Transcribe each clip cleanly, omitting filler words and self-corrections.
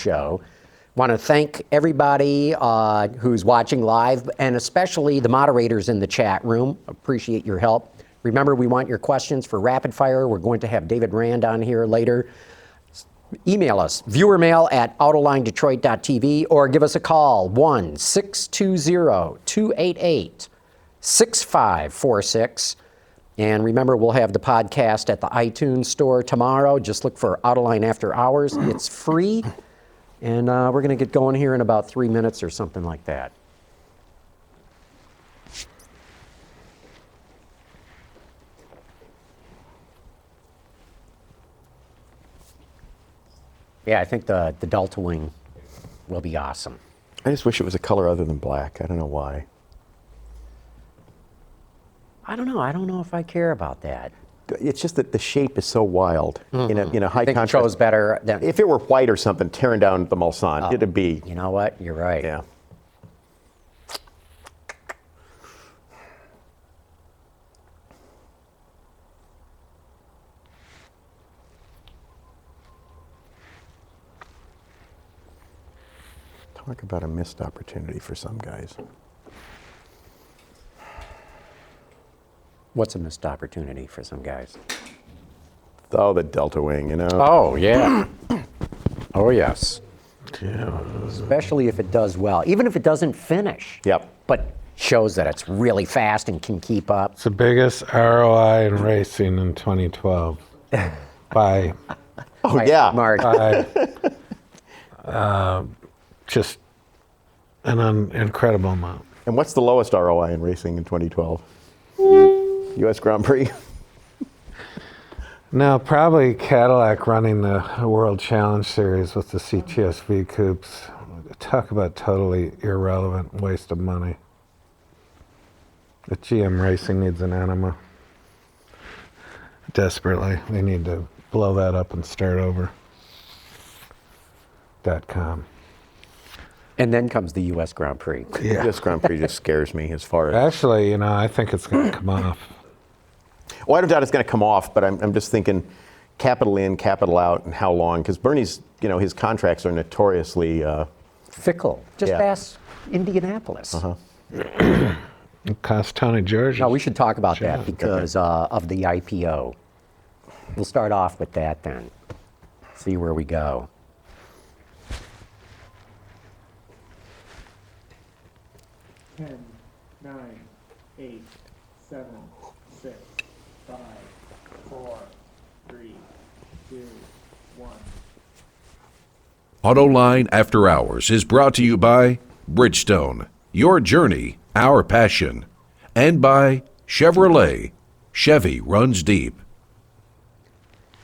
show. Want to thank everybody who's watching live, and especially the moderators in the chat room. Appreciate your help. Remember, we want your questions for rapid fire. We're going to have David Rand on here later. Email us, viewermail@autolinedetroit.tv, or give us a call, 1-620-288-6546. And remember, we'll have the podcast at the iTunes store tomorrow. Just look for Autoline After Hours. It's free. And we're going to get going here in about 3 minutes or something like that. Yeah, I think the DeltaWing will be awesome. I just wish it was a color other than black. I don't know why. I don't know. I don't know if I care about that. It's just that the shape is so wild in a high I think contrast. it shows better than... If it were white or something, tearing down the Mulsanne, it'd be... You know what? You're right. Yeah. Talk about a missed opportunity for some guys. What's a missed opportunity for some guys? Oh, the DeltaWing, you know? Oh, yeah. Oh, yes. Yeah. Especially if it does well. Even if it doesn't finish. Yep. But shows that it's really fast and can keep up. It's the biggest ROI in racing in 2012 by Mark. Just an incredible amount. And what's the lowest ROI in racing in 2012? U.S. Grand Prix? No, probably Cadillac running the World Challenge Series with the CTSV coupes. Talk about totally irrelevant waste of money. The GM Racing needs an enema. Desperately. They need to blow that up and start over. .com. And then comes the U.S. Grand Prix. Yeah. U.S. Grand Prix just scares me as far as... Actually, I think it's going to come off. Well, I don't doubt it's going to come off, but I'm just thinking capital in, capital out, and how long. Because Bernie's, his contracts are notoriously... fickle. Just ask Indianapolis. It cost Tony George. No, we should talk about that because of the IPO. We'll start off with that then. See where we go. 10, 9, 8, 7, 6, 5, 4, 3, 2, 1. Autoline After Hours is brought to you by Bridgestone, your journey, our passion, and by Chevrolet. Chevy runs deep.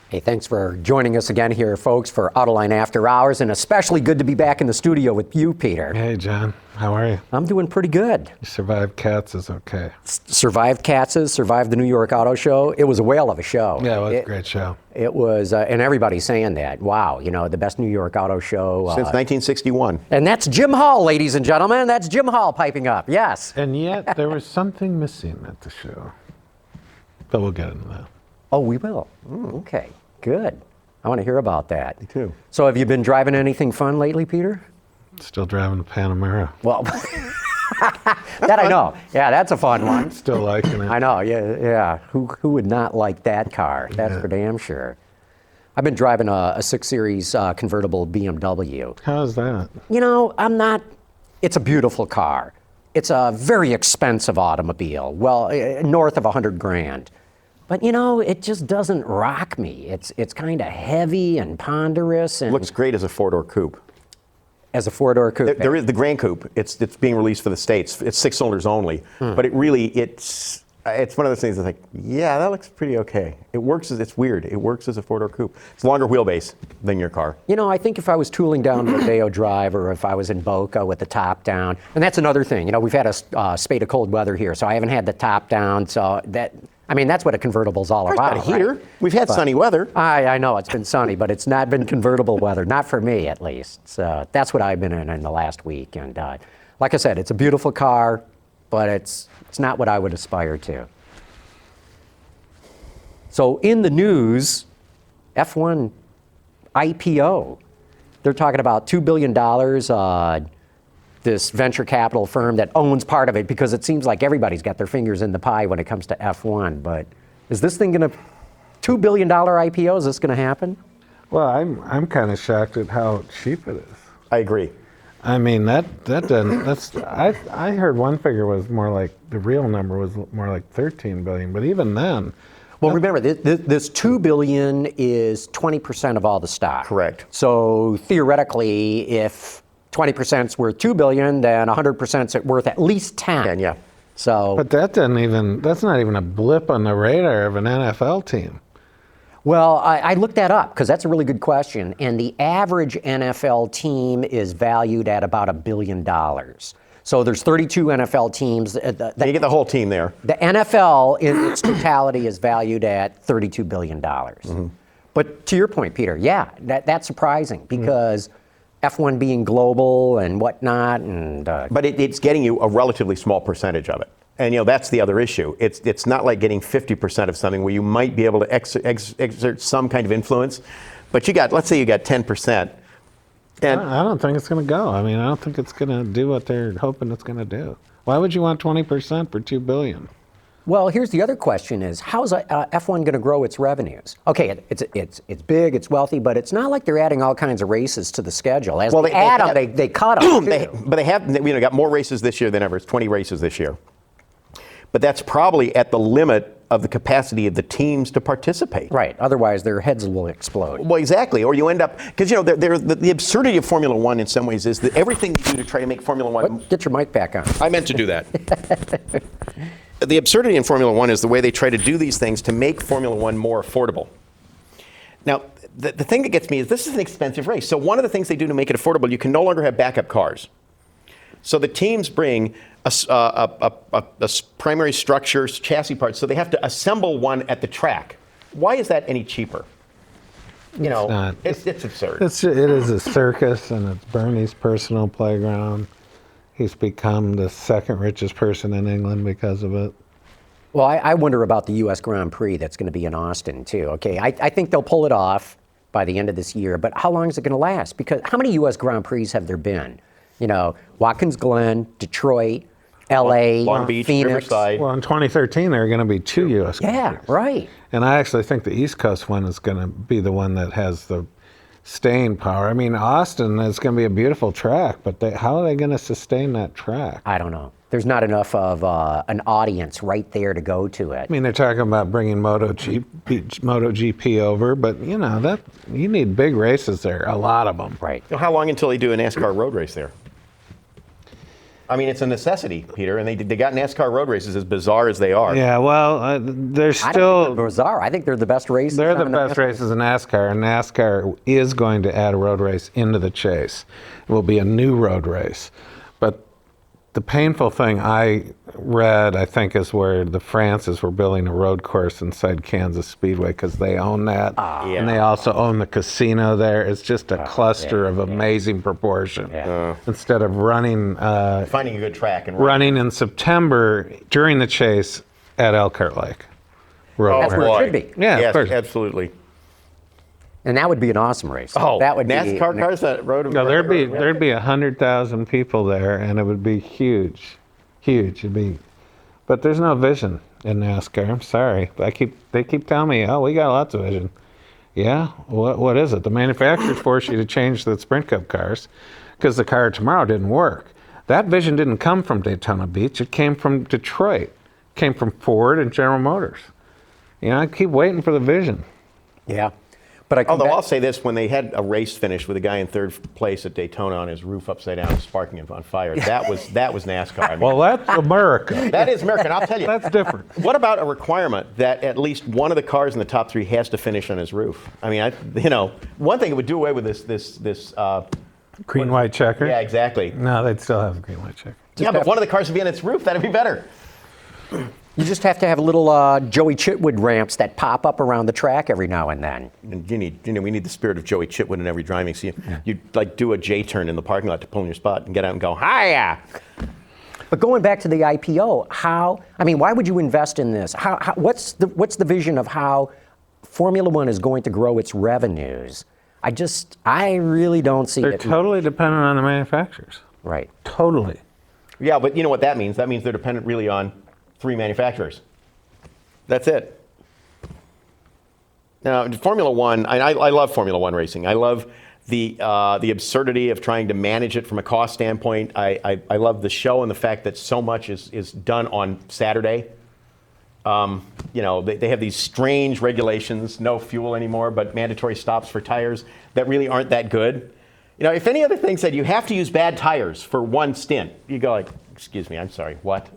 Hey, thanks for joining us again here, folks, for Autoline After Hours, and especially good to be back in the studio with you, Peter. Hey, John. How are you? I'm doing pretty good. You survived Cats is okay. Survived Katz's, survived the New York Auto Show. It was a whale of a show. Yeah, it was a great show. It was, and everybody's saying that. Wow, the best New York Auto Show. Since 1961. And that's Jim Hall, ladies and gentlemen. That's Jim Hall piping up, yes. And yet, there was something missing at the show. But we'll get into that. Oh, we will? Okay, good. I want to hear about that. Me too. So have you been driving anything fun lately, Peter? Still driving the Panamera. Well, that I know. Yeah, that's a fun one. Still liking it. I know, yeah. Who would not like that car? That's for damn sure. I've been driving a 6 Series convertible BMW. How's that? It's a beautiful car. It's a very expensive automobile, well, north of $100,000. But it just doesn't rock me. It's kind of heavy and ponderous. And Looks great as a four-door coupe. As a four-door coupe. There is the Grand Coupe. It's being released for the States. It's 6 cylinders only. But it's one of those things that's like, yeah, that looks pretty okay. It's weird. It works as a four-door coupe. It's a longer wheelbase than your car. I think if I was tooling down Rodeo Drive or if I was in Boca with the top down, and that's another thing. We've had a spate of cold weather here, so I haven't had the top down, so that's what a convertible's all about. Got a heater. Right? We've had sunny weather. I know it's been sunny, but it's not been convertible weather, not for me at least. So that's what I've been in the last week. And like I said, it's a beautiful car, but it's not what I would aspire to. So in the news, F1 IPO. they're talking about $2 billion, this venture capital firm that owns part of it, because it seems like everybody's got their fingers in the pie when it comes to F1. But is this thing going to, $2 billion IPO, is this going to happen? Well, I'm kind of shocked at how cheap it is. I agree. I mean, that doesn't, I heard one figure was more like, the real number was more like 13 billion, but even then. Well, remember, this $2 billion is 20% of all the stock. Correct. So theoretically, if 20% is worth $2 billion, then 100% is worth at least 10. And yeah. So. But that's not even a blip on the radar of an NFL team. Well, I looked that up because that's a really good question. And the average NFL team is valued at about $1 billion. So there's 32 NFL teams. You get the whole team there. The NFL in its totality is valued at $32 billion. Mm-hmm. But to your point, Peter, yeah, that's surprising because F1 being global and whatnot. But it's getting you a relatively small percentage of it. And that's the other issue. It's not like getting 50% of something where you might be able to exert some kind of influence. But let's say you got 10%. And I don't think it's going to go. I mean, I don't think it's going to do what they're hoping it's going to do. Why would you want 20% for $2 billion? Well, here's the other question is, how's F1 going to grow its revenues? Okay, it's big, it's wealthy, but it's not like they're adding all kinds of races to the schedule. As they add them, they cut them. But they have got more races this year than ever. It's 20 races this year. But that's probably at the limit of the capacity of the teams to participate. Right. Otherwise, their heads will explode. Well, exactly. Or you end up, because the absurdity of Formula One in some ways is that everything you do to try to make Formula One. Get your mic back on. I meant to do that. The absurdity in Formula One is the way they try to do these things to make Formula One more affordable. Now, the thing that gets me is this is an expensive race. So one of the things they do to make it affordable, you can no longer have backup cars. So the teams bring a primary structure, chassis parts, so they have to assemble one at the track. Why is that any cheaper? It's absurd. It is a circus, and it's Bernie's personal playground. He's become the second richest person in England because of it. Well, I wonder about the U.S. Grand Prix that's going to be in Austin, too. Okay, I think they'll pull it off by the end of this year, but how long is it going to last? Because how many U.S. Grand Prix have there been? Watkins Glen, Detroit, L.A., Long Beach, Phoenix. Riverside. Well, in 2020, there are going to be 2 U.S. Yeah, countries. right. And I actually think the East Coast one is going to be the one that has the staying power. I mean, Austin is going to be a beautiful track, but how are they going to sustain that track? I don't know. There's not enough of an audience right there to go to it. I mean, they're talking about bringing MotoGP over, but that you need big races there, a lot of them. Right. How long until they do a NASCAR road race there? I mean, it's a necessity, Peter, and they got NASCAR road races as bizarre as they are. Yeah, well, they're still. I don't think they're bizarre. I think they're the best races. They're the best races in NASCAR, and NASCAR is going to add a road race into the chase. It will be a new road race. But the painful thing I read, I think, is where the Frances were building a road course inside Kansas Speedway because they own that. And they also own the casino there. It's just a cluster of amazing proportion. Yeah. Instead of running Finding a good track and running in September during the chase at Elkhart Lake. That's where it should be. Yeah, yes, of course. Absolutely. And that would be an awesome race. Oh, that would NASCAR be, cars that road. No, there'd be 100,000 people there, and it would be huge. But there's no vision in NASCAR. I'm sorry. They keep telling me, oh, we got lots of vision. Yeah, what is it? The manufacturers force you to change the Sprint Cup cars because the car tomorrow didn't work. That vision didn't come from Daytona Beach. It came from Detroit. It came from Ford and General Motors. I keep waiting for the vision. Yeah. But Although I'll say this, when they had a race finish with a guy in third place at Daytona on his roof upside down, sparking it on fire, that was NASCAR. I mean, Well, that's America. that is American. I'll tell you. That's different. What about a requirement that at least one of the cars in the top 3 has to finish on his roof? I mean, one thing it would do away with this. Green, white checker? Yeah, exactly. No, they'd still have a green, white checker. Yeah, but one of the cars would be on its roof. That'd be better. you just have to have little Joey Chitwood ramps that pop up around the track every now and then. And we need the spirit of Joey Chitwood in every driving. So you like do a J-turn in the parking lot to pull in your spot and get out and go, hiya! But going back to the IPO, why would you invest in this? What's the vision of how Formula One is going to grow its revenues? I really don't see They're it. totally dependent on the manufacturers. Right. Totally. Yeah, but you know what that means? That means they're dependent really on 3 manufacturers. That's it. Now, in Formula One, I love Formula One racing. I love the absurdity of trying to manage it from a cost standpoint. I love the show and the fact that so much is done on Saturday. You know, they have these strange regulations, no fuel anymore, but mandatory stops for tires that really aren't that good. You know, if any other thing said you have to use bad tires for one stint, you go like, excuse me, I'm sorry, what?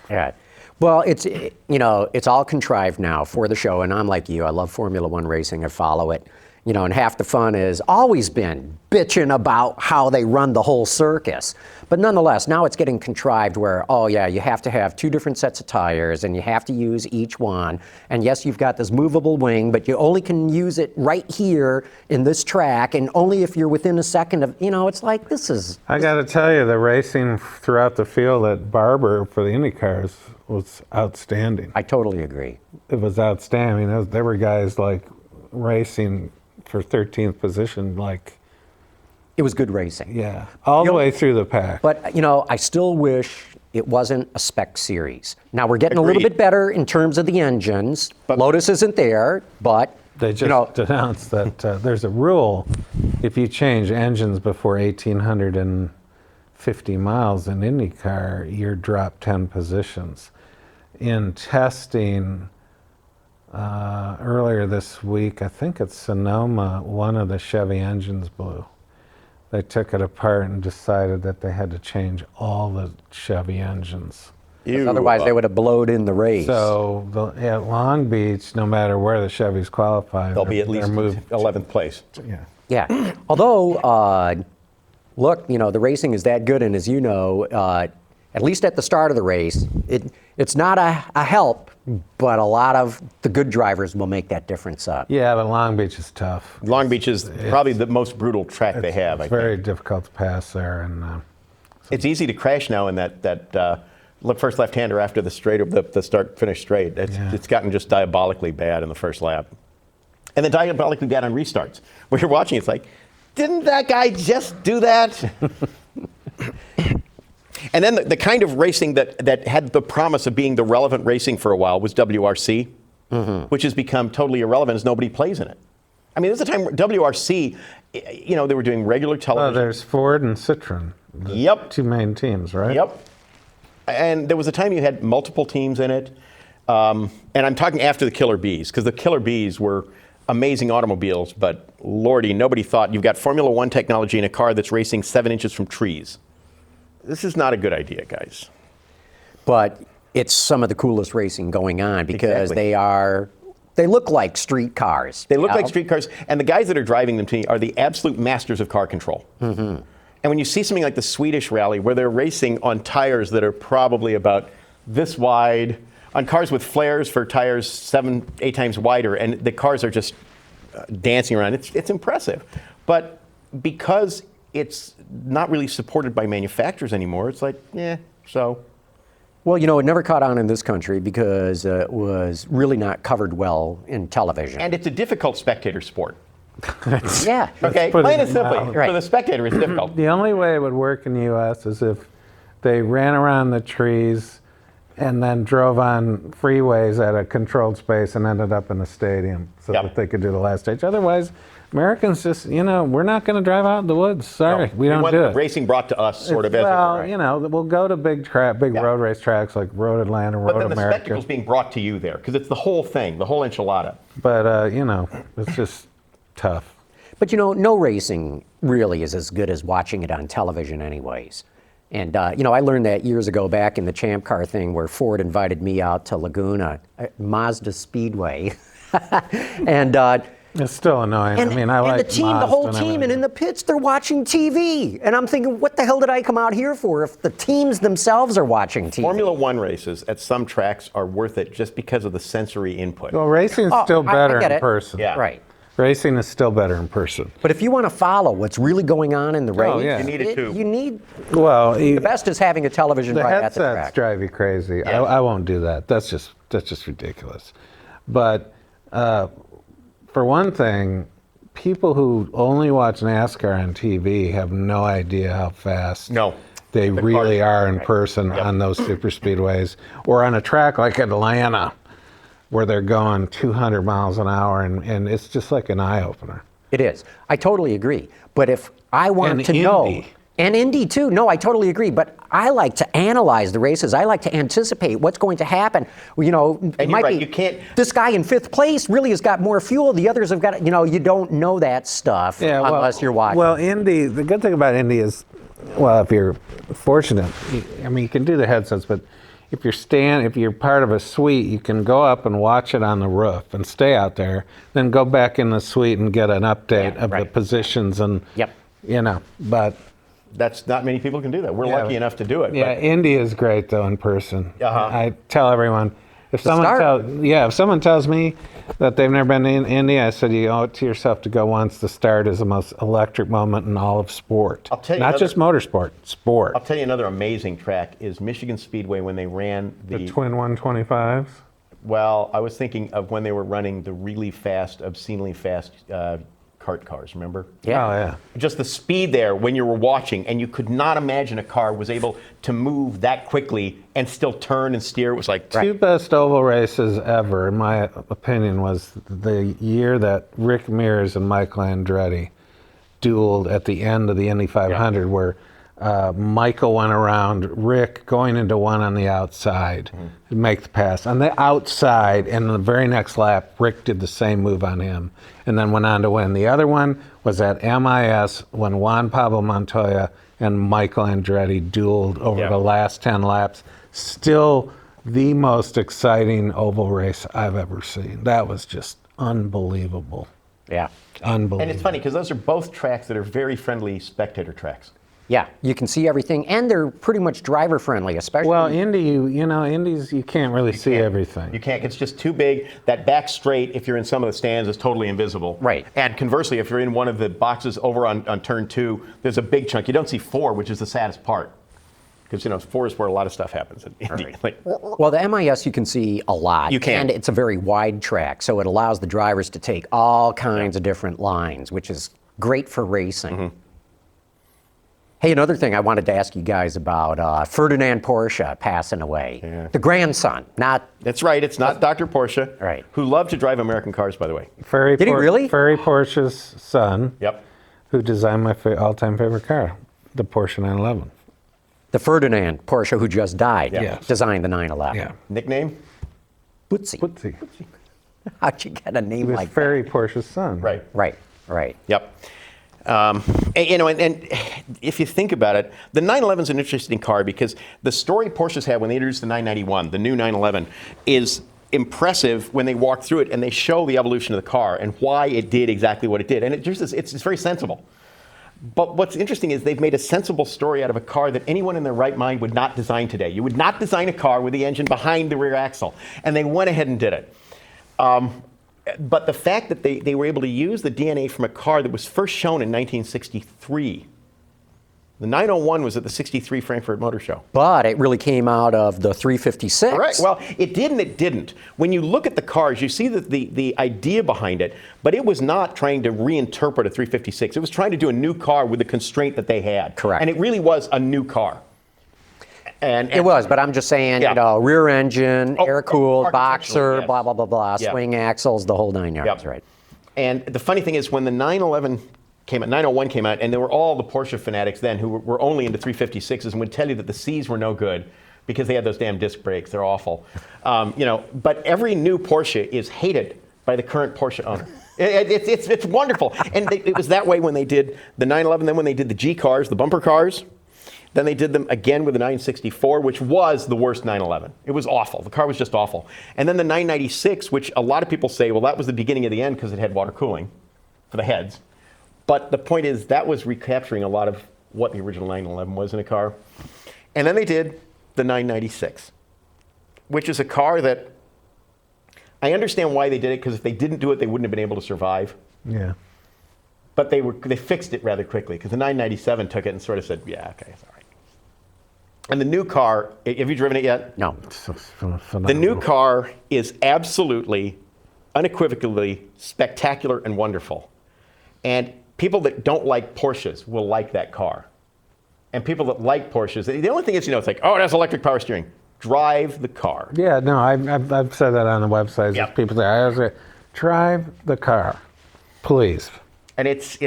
Yeah. Well, it's all contrived now for the show, and I'm like you. I love Formula One racing. I follow it. You know, and half the fun has always been bitching about how they run the whole circus. But nonetheless, now it's getting contrived where, oh yeah, you have to have 2 different sets of tires and you have to use each one. And yes, you've got this movable wing, but you only can use it right here in this track and only if you're within a second of, it's like, this is... I got to tell you, the racing throughout the field at Barber for the IndyCars was outstanding. I totally agree. It was outstanding. There were guys like racing for 13th position, like, It was good racing. yeah, all the way through the pack. But, I still wish it wasn't a spec series. Now, we're getting a little Agreed. bit better in terms of the engines. Lotus isn't there, but, They just announced that there's a rule, if you change engines before 1,850 miles in IndyCar, you're dropped 10 positions. In testing earlier this week, I think it's Sonoma, one of the Chevy engines blew. They took it apart and decided that they had to change all the Chevy engines. otherwise they would have blowed in the race. So at Long Beach, no matter where the Chevys qualify, They'll be at they're least moved. 11th place. Yeah. Yeah. Although, look, the racing is that good, and as you know, at least at the start of the race, it's not a help, but a lot of the good drivers will make that difference up. Yeah, but Long Beach is tough. Long Beach is probably the most brutal track they have. It's very difficult to pass there, and It's easy to crash now in that first left-hander after the straight, the start-finish straight. It's gotten just diabolically bad in the first lap. And then diabolically bad on restarts. When you're watching, it's like, didn't that guy just do that? And then the kind of racing that had the promise of being the relevant racing for a while was WRC, which has become totally irrelevant as nobody plays in it. I mean, there's a time where WRC, they were doing regular television. there's Ford and Citroen. The 2 main teams, right? Yep. And there was a time you had multiple teams in it. And I'm talking after the Killer Bees, because the Killer Bees were amazing automobiles, but lordy, nobody thought you've got Formula One technology in a car that's racing 7 inches from trees. This is not a good idea, guys. But it's some of the coolest racing going on because Exactly. they look like street cars. They look like street cars, and the guys that are driving them to me are the absolute masters of car control. And when you see something like the Swedish rally, where they're racing on tires that are probably about this wide, on cars with flares for tires 7, 8 times wider, and the cars are just dancing around, it's impressive. But because it's not really supported by manufacturers anymore, it's like, so. Well, it never caught on in this country because it was really not covered well in television. And it's a difficult spectator sport. Yeah. Okay, put it plain and simply, mildly. Right. for the spectator, it's difficult. The only way it would work in the U.S. is if they ran around the trees and then drove on freeways at a controlled space and ended up in the stadium so Yep. that they could do the last stage. Otherwise, Americans just, we're not going to drive out in the woods. Sorry, No, we don't want do it. racing brought to us, sort of, as Well, it were. we'll go to big Yeah. road race tracks like Road Atlanta, But Road then the America. spectacle's being brought to you there, because it's the whole thing, the whole enchilada. But, it's just tough. But no racing really is as good as watching it on television anyways. And, I learned that years ago back in the Champ Car thing where Ford invited me out to Laguna, Mazda Speedway. And It's still annoying. And, I mean, I like the team, the Mazda whole and team, and everything. in the pits, they're watching TV. And I'm thinking, what the hell did I come out here for if the teams themselves are watching TV? Formula One races at some tracks are worth it just because of the sensory input. Well, racing's Oh, still I better get in it. person. Yeah. Right. Racing is still better in person. But if you want to follow what's really going on in the race, yeah. You need it too. You need, Well, the best is having a television the right at the headsets track. drive you crazy. Yeah. I won't do that. That's just ridiculous. But for one thing, people who only watch NASCAR on TV have no idea how fast No. they The really cars- are in person on those super speedways, or on a track like Atlanta, where they're going 200 miles an hour, and it's just like an eye opener. It is. I totally agree. But if I want And to know, Indy. and Indy too, no, I totally agree. But I like to analyze the races. I like to anticipate what's going to happen. You know, it you're might right, be, you can't- this guy in 5th place really has got more fuel. The others have got, you know, you don't know that stuff unless you're watching. Well, Indy, the good thing about Indy is, well, if you're fortunate, I mean, you can do the headsets, but if you're part of a suite, you can go up and watch it on the roof and stay out there, then go back in the suite and get an update of the positions and, Yep. you know, but That's not many people can do that. We're Yeah. lucky enough to do it. yeah, but- Indy is great though in person. I tell everyone, if start. someone tells me that they've never been in Indy, I said you owe it to yourself to go once. The start is the most electric moment in all of sport. I'll tell you not another- just motorsport, sport. I'll tell you another amazing track is Michigan Speedway when they ran The twin 125s. well, I was thinking of when they were running the really fast, obscenely fast kart cars, remember? Yeah. Oh yeah. Just the speed there when you were watching, and you could not imagine a car was able to move that quickly and still turn and steer. It was like, Two best oval races ever, in my opinion, was the year that Rick Mears and Michael Andretti dueled at the end of the Indy 500, where Michael went around Rick going into one on the outside to make the pass. On the outside, and the very next lap, Rick did the same move on him and then went on to win. The other one was at MIS when Juan Pablo Montoya and Michael Andretti dueled over the last 10 laps. Still the most exciting oval race I've ever seen. That was just unbelievable. Yeah. Unbelievable. and it's funny because those are both tracks that are very friendly spectator tracks. Yeah. You can see everything, and they're pretty much driver friendly, especially. Well, Indy, you know, Indies, you can't really see everything. You can't. It's just too big. That back straight, if you're in some of the stands, is totally invisible. Right. And conversely, if you're in one of the boxes over on turn 2, there's a big chunk. You don't see 4, which is the saddest part. Because, you know, 4 is where a lot of stuff happens in Indy. Right. Like, Well, the MIS you can see a lot. You can. And it's a very wide track, so it allows the drivers to take all kinds of different lines, which is great for racing. Hey, another thing I wanted to ask you guys about, Ferdinand Porsche passing away. The grandson, not... that's right. It's not Dr. Porsche. Right. Who loved to drive American cars, by the way. Did he really? Ferry Porsche's son, Yep. who designed my all-time favorite car, the Porsche 911. The Ferdinand Porsche, who just died, Yes. designed the 911. Yeah. Nickname? Bootsy. Whoopsie. How'd you get a He name was like Ferry Porsche's son. Right. that? Right. Yep. And, you know, and if you think about it, the 911 is an interesting car because the story Porsche's had when they introduced the 991, the new 911, is impressive when they walk through it and they show the evolution of the car and why it did exactly what it did. And it's very sensible. But what's interesting is they've made a sensible story out of a car that anyone in their right mind would not design today. You would not design a car with the engine behind the rear axle. And they went ahead and did it. But the fact that they were able to use the DNA from a car that was first shown in 1963. The 901 was at the 63 Frankfurt Motor Show. But it really came out of the 356. Right. Well, it did and it didn't. When you look at the cars, you see the idea behind it, but it was not trying to reinterpret a 356. It was trying to do a new car with the constraint that they had. Correct. And it really was a new car. And It was, but I'm just saying, Yeah. you know, rear engine, Oh, air-cooled, architecturally, boxer, yes. blah, blah, blah, blah, Yeah. swing axles, the whole 9 yards, Yep. right? And the funny thing is when the 911 came out, 901 came out, and there were all the Porsche fanatics then who were only into 356s and would tell you that the Cs were no good because they had those damn disc brakes. They're awful. You know, but every new Porsche is hated by the current Porsche owner. It's wonderful. And it was that way when they did the 911, then when they did the G cars, the bumper cars. Then they did them again with the 964, which was the worst 911. It was awful. The car was just awful. And then the 996, which a lot of people say, well, that was the beginning of the end because it had water cooling for the heads. But the point is that was recapturing a lot of what the original 911 was in a car. And then they did the 996, which is a car that I understand why they did it, because if they didn't do it, they wouldn't have been able to survive. Yeah. But they fixed it rather quickly because the 997 took it and sort of said, yeah, okay, it's all right. And the new car, have you driven it yet? No. So phenomenal. The new car is absolutely, unequivocally spectacular and wonderful. And people that don't like Porsches will like that car. And people that like Porsches, the only thing is, it's like, oh, it has electric power steering. Drive the car. Yeah, no, I've said that on the website. Yep. People say, I always say, drive the car, please. And it's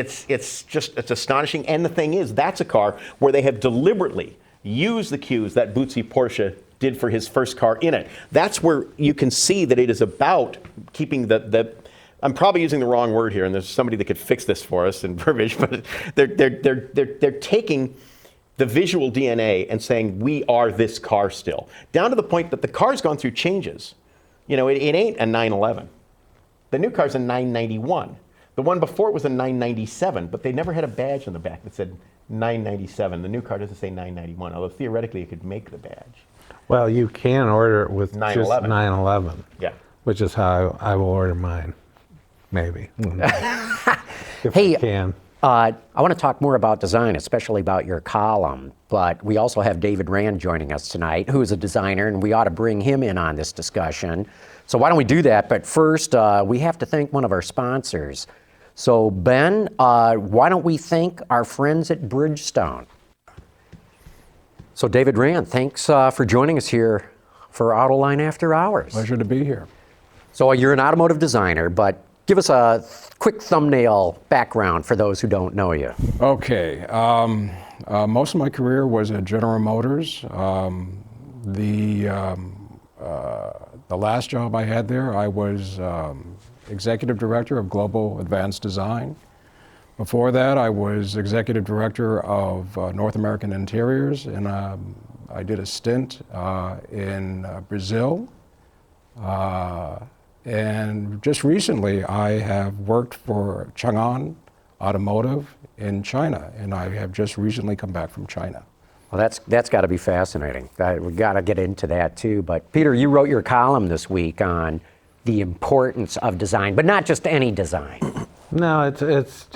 astonishing. And the thing is, that's a car where they have deliberately used the cues that Bootsy Porsche did for his first car in it. That's where you can see that it is about keeping the I'm probably using the wrong word here, and there's somebody that could fix this for us in verbiage, but they're taking the visual DNA and saying, we are this car still. Down to the point that the car's gone through changes. It ain't a 911. The new car's a 991. The one before it was a 997, but they never had a badge on the back that said 997. The new car doesn't say 991, although theoretically you could make the badge. Well, you can order it with 911. just 911. Yeah. Which is how I will order mine, maybe. If Hey, I can. I want to talk more about design, especially about your column, but we also have David Rand joining us tonight, who is a designer, and we ought to bring him in on this discussion. So why don't we do that? But first, we have to thank one of our sponsors. So Ben, why don't we thank our friends at Bridgestone? So David Rand, thanks for joining us here for Autoline After Hours. Pleasure to be here. So you're an automotive designer, but give us a quick thumbnail background for those who don't know you. Okay. Most of my career was at General Motors. The last job I had there, I was executive director of Global Advanced Design. Before that, I was executive director of North American Interiors, and I did a stint in Brazil. And just recently, I have worked for Changan Automotive in China, and I have just recently come back from China. Well, that's got to be fascinating. We've got to get into that too. But Peter, you wrote your column this week on the importance of design, but not just any design. No, it's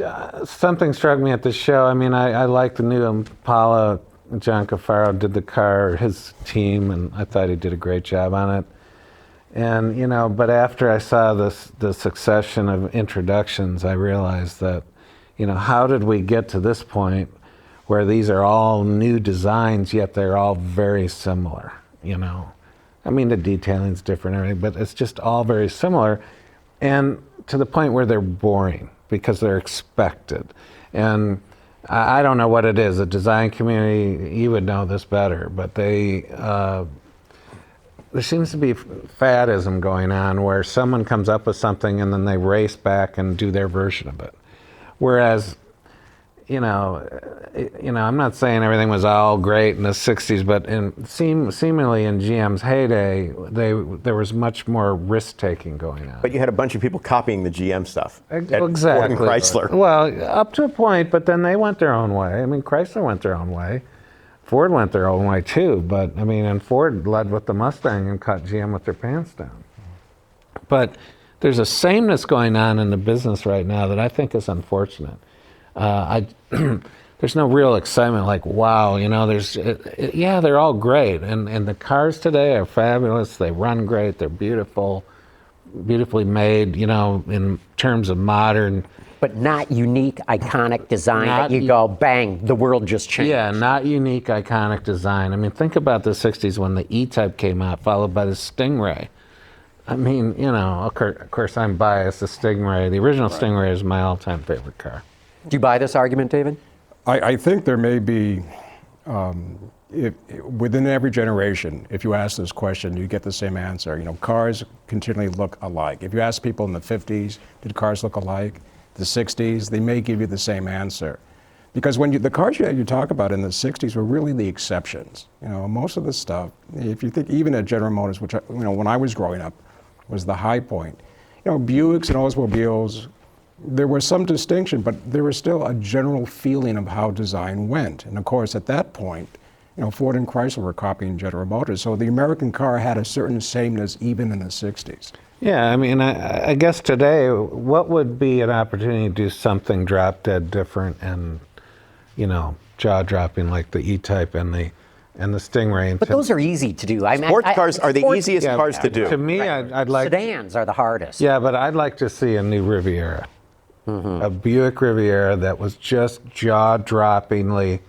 something struck me at the show. I mean, I like the new Impala. John Cafaro did the car, his team, and I thought he did a great job on it. And, but after I saw the succession of introductions, I realized that, how did we get to this point where these are all new designs, yet they're all very similar, I mean, the detailing's different and everything, but it's just all very similar. And to the point where they're boring because they're expected. And I don't know what it is. The design community, you would know this better, but there seems to be faddism going on where someone comes up with something and then they race back and do their version of it. Whereas, I'm not saying everything was all great in the 60s, but seemingly in GM's heyday, there was much more risk-taking going on. But you had a bunch of people copying the GM stuff. Exactly. Ford and Chrysler. Well, up to a point, but then they went their own way. I mean, Chrysler went their own way. Ford went their own way too, but and Ford led with the Mustang and caught GM with their pants down. But there's a sameness going on in the business right now that I think is unfortunate. There's no real excitement like, wow, they're all great. And the cars today are fabulous. They run great. They're beautiful, beautifully made, in terms of modern. But not unique, iconic design that you go, bang, the world just changed. Yeah, not unique, iconic design. I mean, think about the 60s when the E-Type came out, followed by the Stingray. I mean, of course I'm biased. The Stingray, the original Stingray is my all-time favorite car. Do you buy this argument, David? I think there may be, within every generation, if you ask this question, you get the same answer. Cars continually look alike. If you ask people in the 50s, did cars look alike? The 60s, they may give you the same answer. Because when the cars you talk about in the 60s were really the exceptions. Most of the stuff, if you think even at General Motors, which, when I was growing up, was the high point. Buicks and Oldsmobiles, there was some distinction, but there was still a general feeling of how design went. And of course, at that point, Ford and Chrysler were copying General Motors. So the American car had a certain sameness even in the 60s. Yeah, I mean, I guess today, what would be an opportunity to do something drop dead different and, jaw-dropping like the E-Type and the Stingray? But those are easy to do. Sports cars are the easiest cars to do. To me, I'd like... Sedans are the hardest. Yeah, but I'd like to see a new Riviera. a Buick Riviera that was just jaw-droppingly,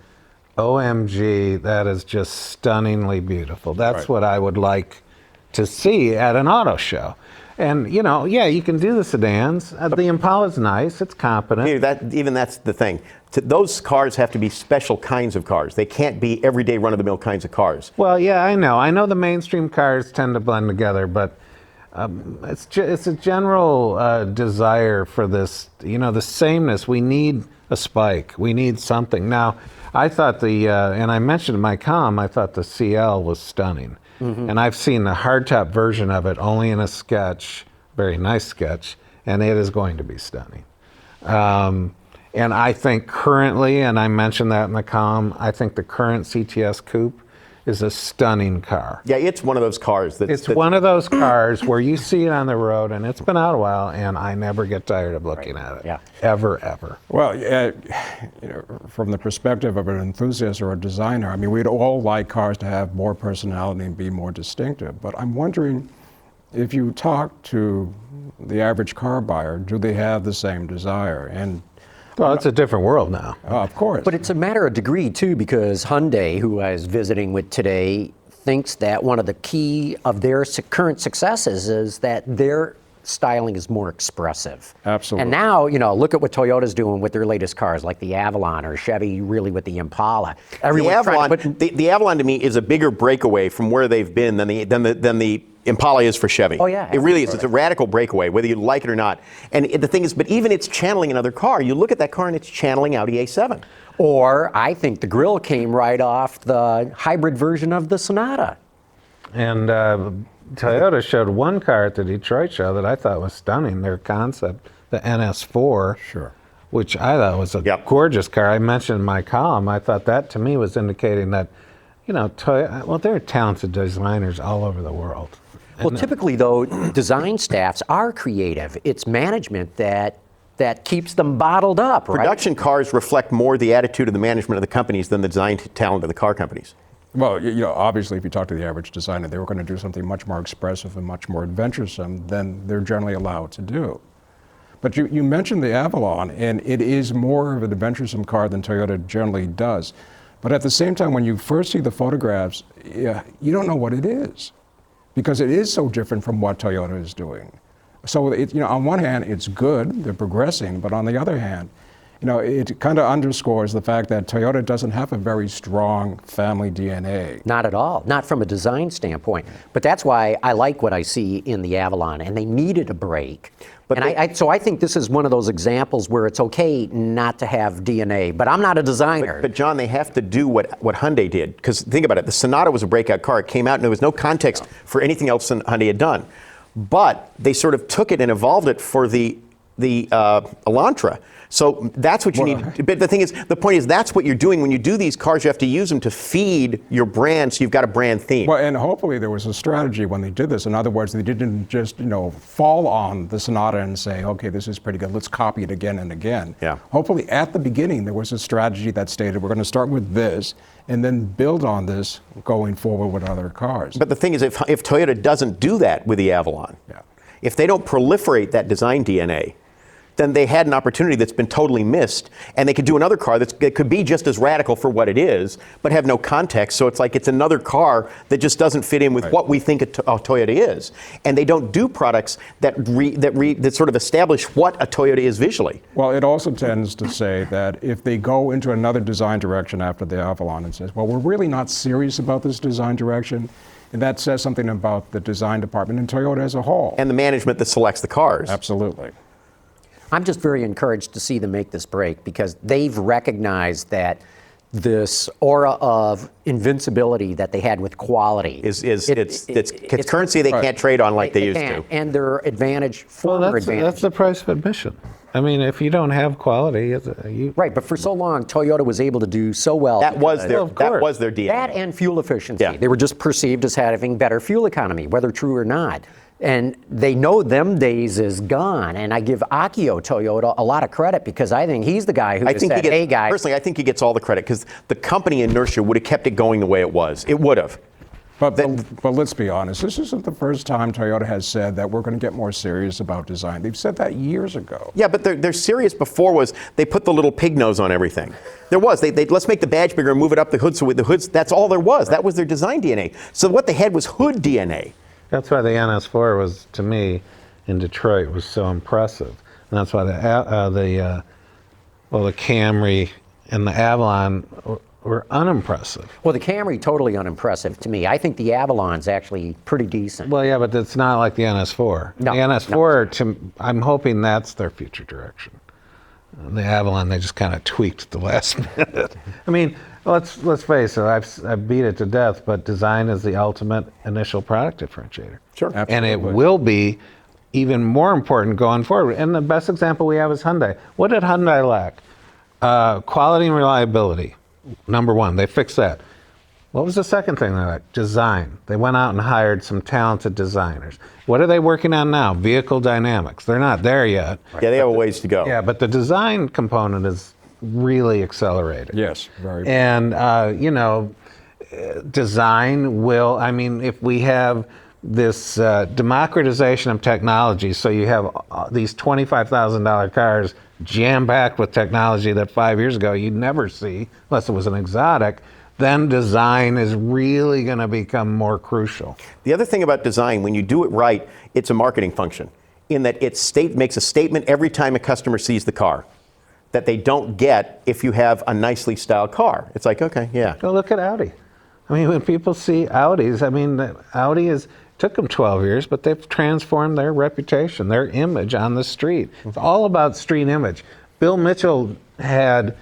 OMG, that is just stunningly beautiful. That's Right. what I would like to see at an auto show. And, you know, yeah, you can do the sedans. The Impala's nice. It's competent. Even that's the thing. Those cars have to be special kinds of cars. They can't be everyday run-of-the-mill kinds of cars. Well, yeah, I know. I know the mainstream cars tend to blend together, but it's a general desire for this, you know, the sameness. We need a spike. We need something. Now, I thought and I mentioned in my column, I thought the CL was stunning. And I've seen the hardtop version of it only in a sketch, very nice sketch, and it is going to be stunning. And I think currently, and I mentioned that in the column, I think the current CTS Coupe is a stunning car. Yeah, it's one of those cars It's one of those cars where you see it on the road, and it's been out a while, and I never get tired of looking at it. Yeah. Ever, ever. Well, you know, from the perspective of an enthusiast or a designer, I mean, we'd all like cars to have more personality and be more distinctive. But I'm wondering if you talk to the average car buyer, do they have the same desire? And Well, it's a different world now. of course. But it's a matter of degree, too, because Hyundai, who I was visiting with today, thinks that one of the key of their current successes is that their styling is more expressive. Absolutely. And now, you know, look at what Toyota's doing with their latest cars, like the Avalon, or Chevy really with the Impala. The Everyone's trying Avalon, to put- the Avalon to me is a bigger breakaway from where they've been than the Impala is for Chevy. Oh, yeah, It really is. It's a radical breakaway, whether you like it or not. And the thing is, but even it's channeling another car. You look at that car and it's channeling Audi A7. Or I think the grill came right off the hybrid version of the Sonata. And Toyota showed one car at the Detroit show that I thought was stunning, their concept, the NS4. Sure. Which I thought was a Yep. gorgeous car. I mentioned in my column, I thought that to me was indicating that, you know, well, there are talented designers all over the world. Well, typically, though, design staffs are creative. It's management that keeps them bottled up, right? Production cars reflect more the attitude of the management of the companies than the design talent of the car companies. Well, you know, obviously, if you talk to the average designer, they were going to do something much more expressive and much more adventuresome than they're generally allowed to do. But you mentioned the Avalon, and it is more of an adventuresome car than Toyota generally does. But at the same time, when you first see the photographs, you don't know what it is, because it is so different from what Toyota is doing. So, you know, on one hand, it's good, they're progressing, but on the other hand, you know, it kind of underscores the fact that Toyota doesn't have a very strong family DNA. Not at all, not from a design standpoint. But that's why I like what I see in the Avalon, and they needed a break. But So I think this is one of those examples where it's okay not to have DNA, but I'm not a designer. But John, they have to do what Hyundai did. Because think about it, the Sonata was a breakout car. It came out and there was no context for anything else than Hyundai had done. But they sort of took it and evolved it for the Elantra. So that's what you need. But the thing is, the point is, that's what you're doing. When you do these cars, you have to use them to feed your brand, so you've got a brand theme. Well, and hopefully there was a strategy when they did this. In other words, they didn't just, you know, fall on the Sonata and say, okay, this is pretty good, let's copy it again and again. Yeah. Hopefully at the beginning there was a strategy that stated we're going to start with this and then build on this going forward with other cars. But the thing is, if Toyota doesn't do that with the Avalon, if they don't proliferate that design DNA, then they had an opportunity that's been totally missed, and they could do another car that could be just as radical for what it is, but have no context. So it's like it's another car that just doesn't fit in with what we think a Toyota is, and they don't do products that sort of establish what a Toyota is visually. Well, it also tends to say that if they go into another design direction after the Avalon and says, well, we're really not serious about this design direction, and that says something about the design department and Toyota as a whole. And the management that selects the cars. Absolutely. I'm just very encouraged to see them make this break because they've recognized that this aura of invincibility that they had with quality It's currency they can't trade on like they used to. And their advantage, Well, former that's advantage. the price of admission. I mean, if you don't have quality, Right, but for so long, Toyota was able to do so well. That was their of course. that was their DNA. That and fuel efficiency. Yeah. They were just perceived as having better fuel economy, whether true or not. And they know them days is gone. And I give Akio Toyota a lot of credit because I think he's the guy who just said, hey, guys. Personally, I think he gets all the credit because the company inertia would have kept it going the way it was. It would have. But let's be honest, this isn't the first time Toyota has said that we're going to get more serious about design. They've said that years ago. Yeah, but they're serious before was they put the little pig nose on everything. There was, they let's make the badge bigger and move it up the hood so with the hoods, that's all there was. That was their design DNA. So what they had was hood DNA. That's why the NS4 was, to me, in Detroit, was so impressive. And that's why the Camry and the Avalon were unimpressive. Well, the Camry, totally unimpressive to me. I think the Avalon's actually pretty decent. Well, yeah, but it's not like the NS4. No, the NS4, I'm hoping that's their future direction. The Avalon, they just kind of tweaked at the last minute. I mean, let's face it, I've beat it to death, but design is the ultimate initial product differentiator. Sure. Absolutely. And it will be even more important going forward. And the best example we have is Hyundai. What did Hyundai lack? Quality and reliability. Number one, they fixed that. What was the second thing they lacked? Design. They went out and hired some talented designers. What are they working on now? Vehicle dynamics. They're not there yet. Yeah, they have a ways to go. Yeah, but the design component is really accelerated. Yes, very. And, design will, I mean, if we have this democratization of technology, so you have these $25,000 cars jam-packed with technology that 5 years ago you'd never see, unless it was an exotic, then design is really going to become more crucial. The other thing about design, when you do it right, it's a marketing function, in that it makes a statement every time a customer sees the car that they don't get if you have a nicely styled car. It's like, okay, yeah. Go look at Audi. I mean, when people see Audis, I mean, Audi took them 12 years, but they've transformed their reputation, their image on the street. It's all about street image. Bill Mitchell had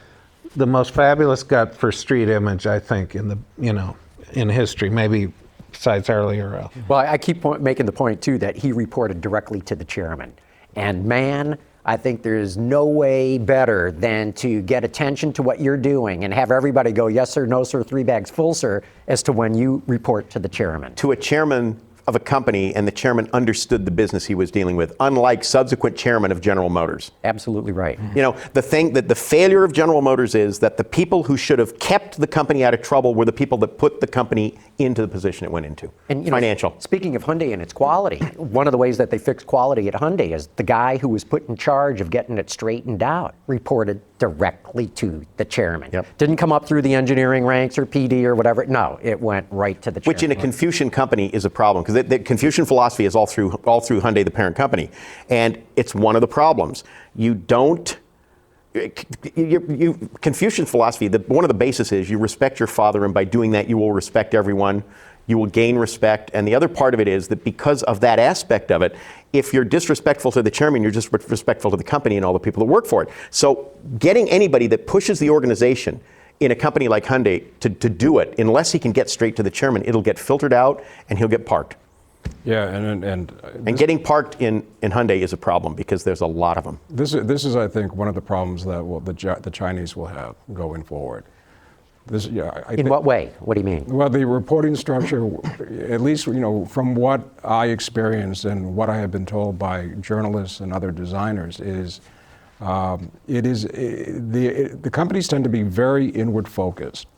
the most fabulous gut for street image, I think, in history, maybe besides Harley Earl. Well, I keep making the point, too, that he reported directly to the chairman. And man, I think there's no way better than to get attention to what you're doing and have everybody go, yes, sir, no, sir, 3 bags full, sir, as to when you report to the chairman. To a chairman of a company, and the chairman understood the business he was dealing with, unlike subsequent chairman of General Motors. Absolutely right. You know, the thing that the failure of General Motors is that the people who should have kept the company out of trouble were the people that put the company into the position it went into. And financial. Speaking of Hyundai and its quality, one of the ways that they fixed quality at Hyundai is the guy who was put in charge of getting it straightened out reported directly to the chairman. Yep. Didn't come up through the engineering ranks or PD or whatever. No, it went right to the chairman. Which in a Confucian company is a problem, because the Confucian philosophy is all through Hyundai, the parent company, and it's one of the problems. Confucian philosophy, one of the bases is you respect your father, and by doing that you will respect everyone. You will gain respect. And the other part of it is that because of that aspect of it, if you're disrespectful to the chairman, you're disrespectful to the company and all the people that work for it. So getting anybody that pushes the organization in a company like Hyundai to do it, unless he can get straight to the chairman, it'll get filtered out and he'll get parked. Yeah, and getting parked in Hyundai is a problem because there's a lot of them. This is, I think, one of the problems that the Chinese will have going forward. In what way? What do you mean? Well, the reporting structure, at least from what I experienced and what I have been told by journalists and other designers, is the companies tend to be very inward focused.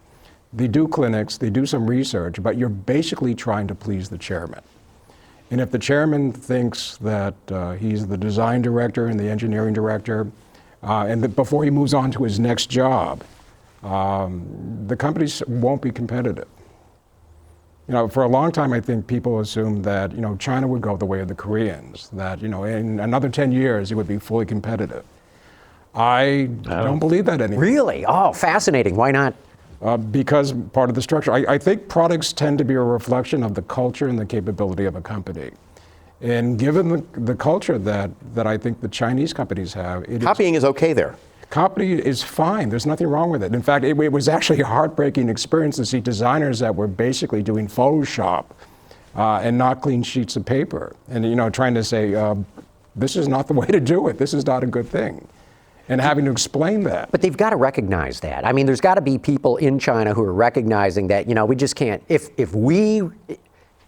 They do clinics, they do some research, but you're basically trying to please the chairman. And if the chairman thinks that he's the design director and the engineering director, and before he moves on to his next job, the companies won't be competitive. For a long time, I think people assumed that China would go the way of the Koreans, that in another 10 years it would be fully competitive. I don't believe that anymore. Really? Oh, fascinating. Why not? Because part of the structure. I think products tend to be a reflection of the culture and the capability of a company. And given the culture that I think the Chinese companies have, copying is okay there. Copy is fine. There's nothing wrong with it. In fact, it was actually a heartbreaking experience to see designers that were basically doing Photoshop and not clean sheets of paper, and trying to say, this is not the way to do it. This is not a good thing, and having to explain that. But they've got to recognize that. I mean, there's got to be people in China who are recognizing that we just can't. If we.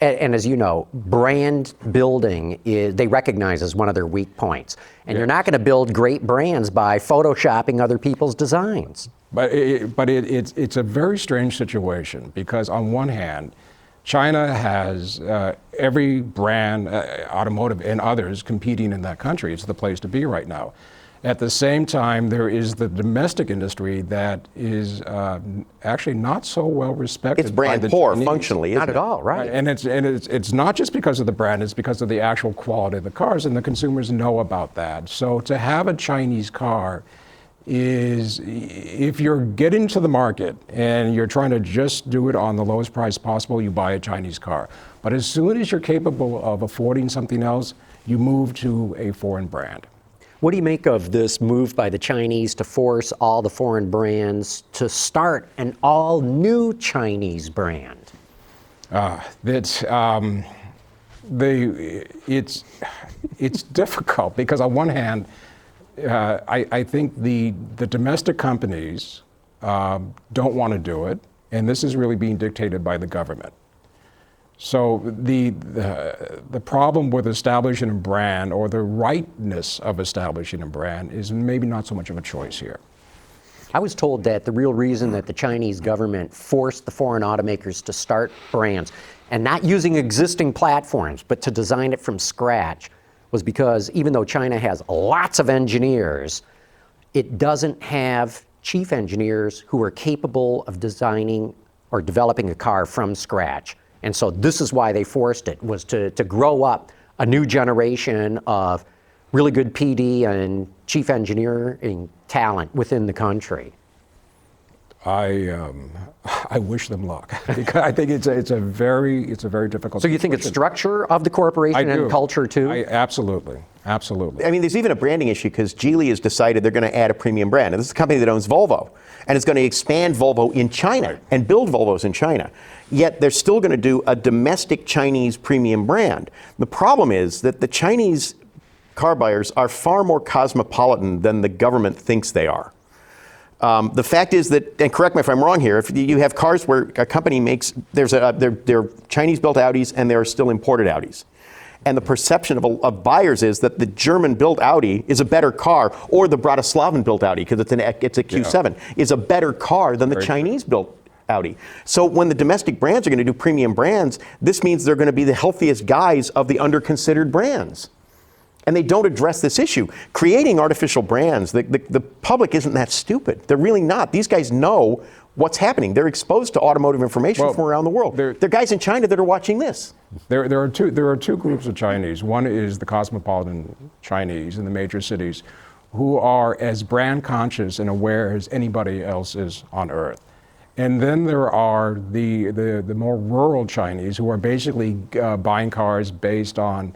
And as you know, brand building they recognize as one of their weak points. And You're not going to build great brands by photoshopping other people's designs. But it's a very strange situation because on one hand, China has every brand, automotive and others, competing in that country. It's the place to be right now. At the same time, there is the domestic industry that is actually not so well respected. It's brand by the poor Chinese. functionally, isn't Not at all, right? And it's not just because of the brand, it's because of the actual quality of the cars, and the consumers know about that. So to have a Chinese car is, if you're getting to the market and you're trying to just do it on the lowest price possible, you buy a Chinese car. But as soon as you're capable of affording something else, you move to a foreign brand. What do you make of this move by the Chinese to force all the foreign brands to start an all-new Chinese brand? It's difficult because on one hand, I think the domestic companies don't want to do it, and this is really being dictated by the government. So the problem with establishing a brand, or the rightness of establishing a brand, is maybe not so much of a choice here. I was told that the real reason that the Chinese government forced the foreign automakers to start brands, and not using existing platforms, but to design it from scratch, was because even though China has lots of engineers, it doesn't have chief engineers who are capable of designing or developing a car from scratch. And so this is why they forced it, was to grow up a new generation of really good PD and chief engineering talent within the country. I wish them luck because I think it's a very difficult. So you think it's situation. structure of the corporation I do. and culture too? Absolutely. I mean, there's even a branding issue because Geely has decided they're going to add a premium brand. And this is a company that owns Volvo and is going to expand Volvo in China and build Volvos in China. Yet they're still going to do a domestic Chinese premium brand. The problem is that the Chinese car buyers are far more cosmopolitan than the government thinks they are. The fact is that, and correct me if I'm wrong here, if you have cars where a company makes, they're Chinese-built Audis and there are still imported Audis. And the perception of buyers is that the German-built Audi is a better car, or the Bratislavan-built Audi, because it's a Q7, is a better car than the Chinese-built Audi. So when the domestic brands are going to do premium brands, this means they're going to be the healthiest guys of the under-considered brands. And they don't address this issue. Creating artificial brands, the public isn't that stupid. They're really not. These guys know what's happening. They're exposed to automotive information from around the world. There are guys in China that are watching this. There are two groups of Chinese. One is the cosmopolitan Chinese in the major cities, who are as brand conscious and aware as anybody else is on Earth. And then there are the more rural Chinese who are basically buying cars based on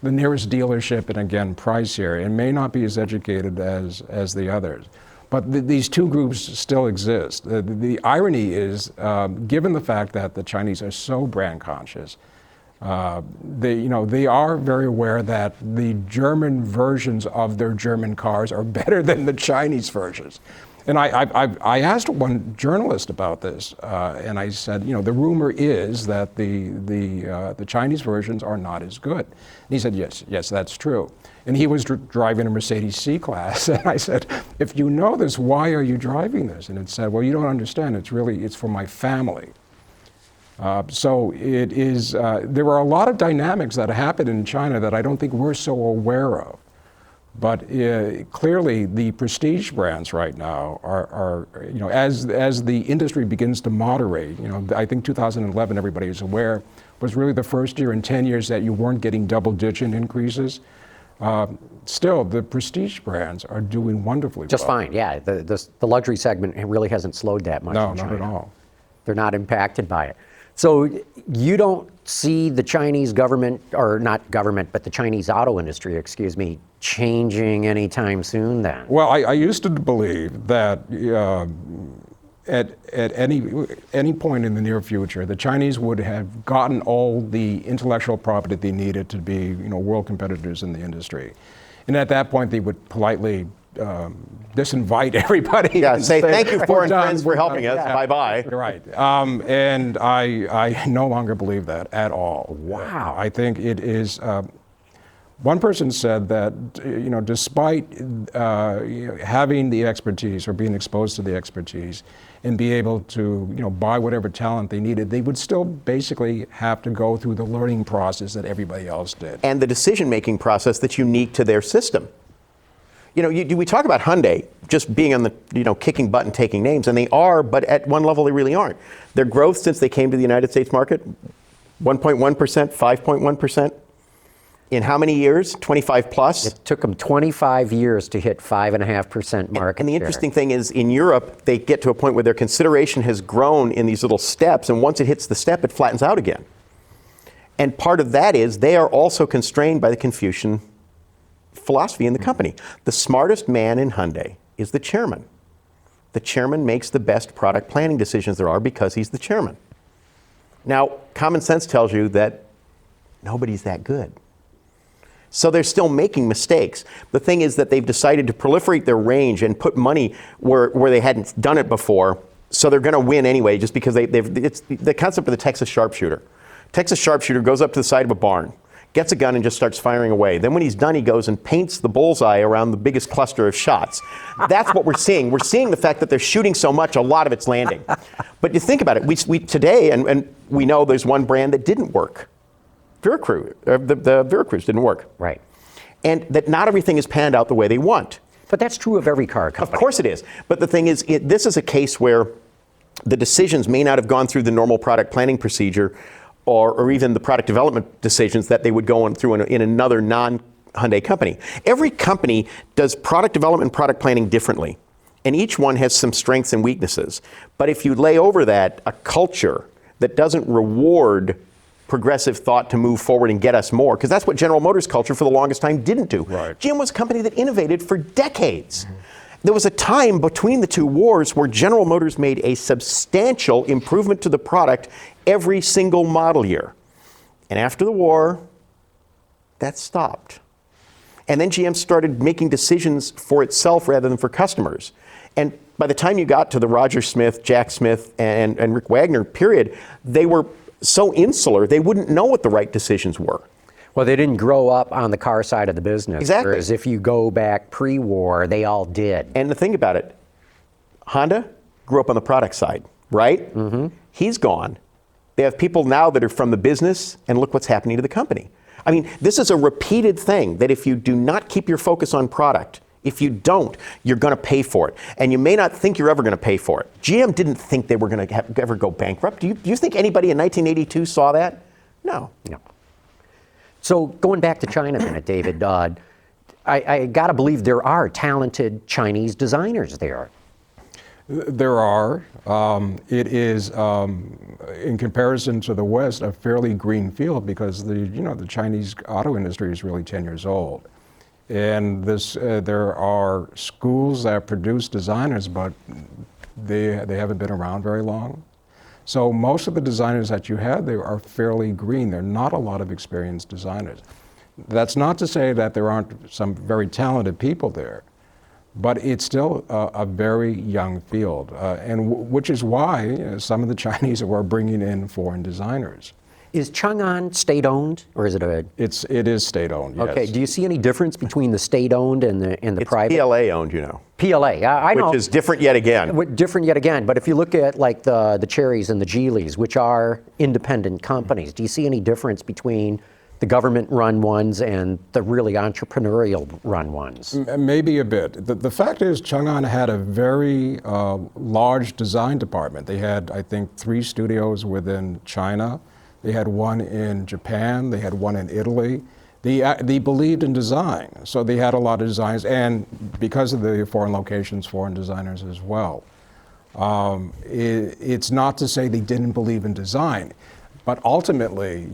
the nearest dealership and, again, price here, and may not be as educated as the others. But these two groups still exist. The irony is, given the fact that the Chinese are so brand conscious, they are very aware that the German versions of their German cars are better than the Chinese versions. And I asked one journalist about this, and I said, the rumor is that the Chinese versions are not as good. And he said, yes, that's true. And he was driving a Mercedes C-Class, and I said, if you know this, why are you driving this? And it said, well, you don't understand. It's for my family. So it is. There are a lot of dynamics that happen in China that I don't think we're so aware of. But clearly, the prestige brands right now are as the industry begins to moderate. I think 2011, everybody is aware, was really the first year in 10 years that you weren't getting double-digit increases. Still, the prestige brands are doing wonderfully Just well. fine, yeah. The luxury segment really hasn't slowed that much. No, in not China. at all. They're not impacted by it. So you don't see the Chinese government, or not government, but the Chinese auto industry, changing anytime soon then? Well, I used to believe that at any point in the near future, the Chinese would have gotten all the intellectual property they needed to be, world competitors in the industry, and at that point they would politely disinvite everybody. Yeah, and say thank you, foreign "We're done, friends, we're helping us. Yeah. Bye-bye. You're right. And I no longer believe that at all. Wow. I think it is. One person said that, despite having the expertise or being exposed to the expertise and be able to, buy whatever talent they needed, they would still basically have to go through the learning process that everybody else did. And the decision-making process that's unique to their system. We talk about Hyundai just being on the, kicking butt and taking names, and they are, but at one level they really aren't. Their growth since they came to the United States market, 1.1%, 5.1%. In how many years? 25 plus? It took them 25 years to hit 5.5% market And the share. interesting thing is, in Europe, they get to a point where their consideration has grown in these little steps, and once it hits the step, it flattens out again. And part of that is they are also constrained by the Confucian philosophy in the company. The smartest man in Hyundai is the chairman. The chairman makes the best product planning decisions there are because he's the chairman. Now, common sense tells you that nobody's that good. So they're still making mistakes. The thing is that they've decided to proliferate their range and put money where they hadn't done it before. So they're going to win anyway, just because it's the concept of the Texas sharpshooter. Texas sharpshooter goes up to the side of a barn, gets a gun and just starts firing away. Then when he's done, he goes and paints the bullseye around the biggest cluster of shots. That's what we're seeing. We're seeing the fact that they're shooting so much, a lot of it's landing. But you think about it, we today, and we know there's one brand that didn't work. The Veracruz didn't work. Right. And that not everything is panned out the way they want. But that's true of every car company. Of course it is. But the thing is, this is a case where the decisions may not have gone through the normal product planning procedure or even the product development decisions that they would go through in another non-Hyundai company. Every company does product development and product planning differently. And each one has some strengths and weaknesses. But if you lay over that a culture that doesn't reward progressive thought to move forward and get us more, because that's what General Motors culture for the longest time didn't do. Right. GM was a company that innovated for decades. There was a time between the two wars where General Motors made a substantial improvement to the product every single model year. And after the war, that stopped. And then GM started making decisions for itself rather than for customers. And by the time you got to the Roger Smith, Jack Smith, and Rick Wagner period, they were so insular, they wouldn't know what the right decisions were. Well, they didn't grow up on the car side of the business. Exactly. Whereas if you go back pre-war, they all did. And the thing about it, Honda grew up on the product side, right? Mm-hmm. He's gone. They have people now that are from the business, and look what's happening to the company. I mean, this is a repeated thing that if you do not keep your focus on product, if you don't, you're going to pay for it. And you may not think you're ever going to pay for it. GM didn't think they were going to ever go bankrupt. Do you think anybody in 1982 saw that? No. No. So going back to China a minute, David, I got to believe there are talented Chinese designers there. There are. It is, in comparison to the West, a fairly green field because the Chinese auto industry is really 10 years old. And there are schools that produce designers, but they haven't been around very long. So most of the designers that you have there are fairly green. There are not a lot of experienced designers. That's not to say that there aren't some very talented people there, but it's still a very young field, which is why some of the Chinese are bringing in foreign designers. Is Changan state-owned, or is it a? It is state-owned. Yes. Okay. Do you see any difference between the state-owned and the It's private? PLA owned, PLA. I know. which is different yet again. Different yet again. But if you look at like the Cherries and the Geelys, which are independent companies, do you see any difference between the government-run ones and the really entrepreneurial-run ones? Maybe a bit. The fact is, Changan had a very large design department. They had, I think, 3 studios within China. They had one in Japan. They had one in Italy. They believed in design, so they had a lot of designs, and because of the foreign locations, foreign designers as well. It's not to say they didn't believe in design, but ultimately,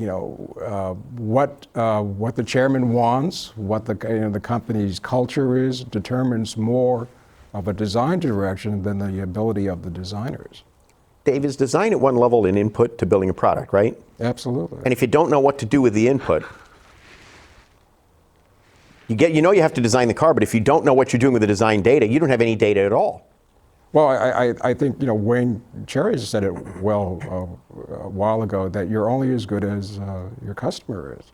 what the chairman wants, what the company's culture is, determines more of a design direction than the ability of the designers. Dave, is design at one level an input to building a product, right? Absolutely. And if you don't know what to do with the input, you have to design the car, but if you don't know what you're doing with the design data, you don't have any data at all. Well, I think Wayne Cherry said it well a while ago that you're only as good as your customer is.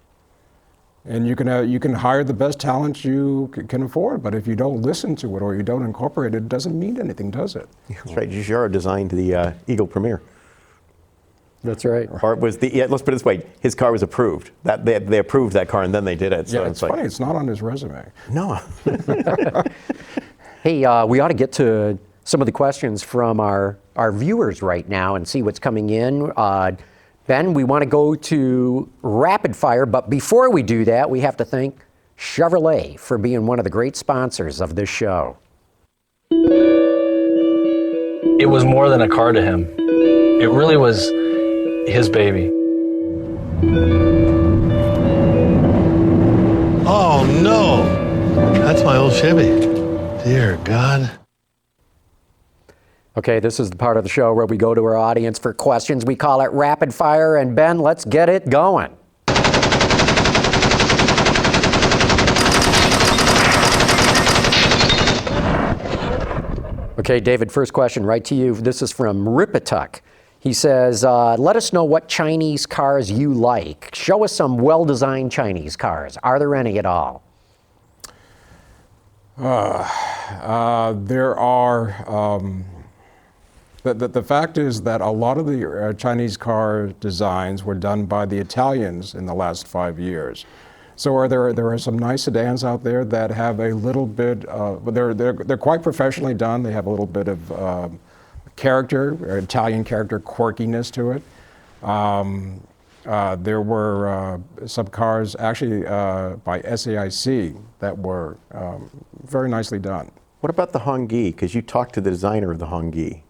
And you can hire the best talent you can afford, but if you don't listen to it or you don't incorporate it, it doesn't mean anything, does it? That's right. Giugiaro designed the Eagle Premier. That's right. Or it was let's put it this way: his car was approved. That they approved that car and then they did it. So Yeah, it's funny. It's not on his resume. No. Hey, we ought to get to some of the questions from our viewers right now and see what's coming in. Ben, we want to go to rapid fire, but before we do that, we have to thank Chevrolet for being one of the great sponsors of this show. It was more than a car to him. It really was his baby. Oh no, that's my old Chevy. Dear God. Okay, this is the part of the show where we go to our audience for questions. We call it rapid fire, and Ben, let's get it going. Okay, David, first question right to you. This is from Ripituk. He says, let us know what Chinese cars you like. Show us some well-designed Chinese cars. Are there any at all? There are. The fact is that a lot of the Chinese car designs were done by the Italians in the last 5 years. So there are some nice sedans out there that have a little bit. They're quite professionally done. They have a little bit of character, Italian character, quirkiness to it. There were some cars actually by SAIC that were very nicely done. What about the Hongyi? Because you talked to the designer of the Hongyi.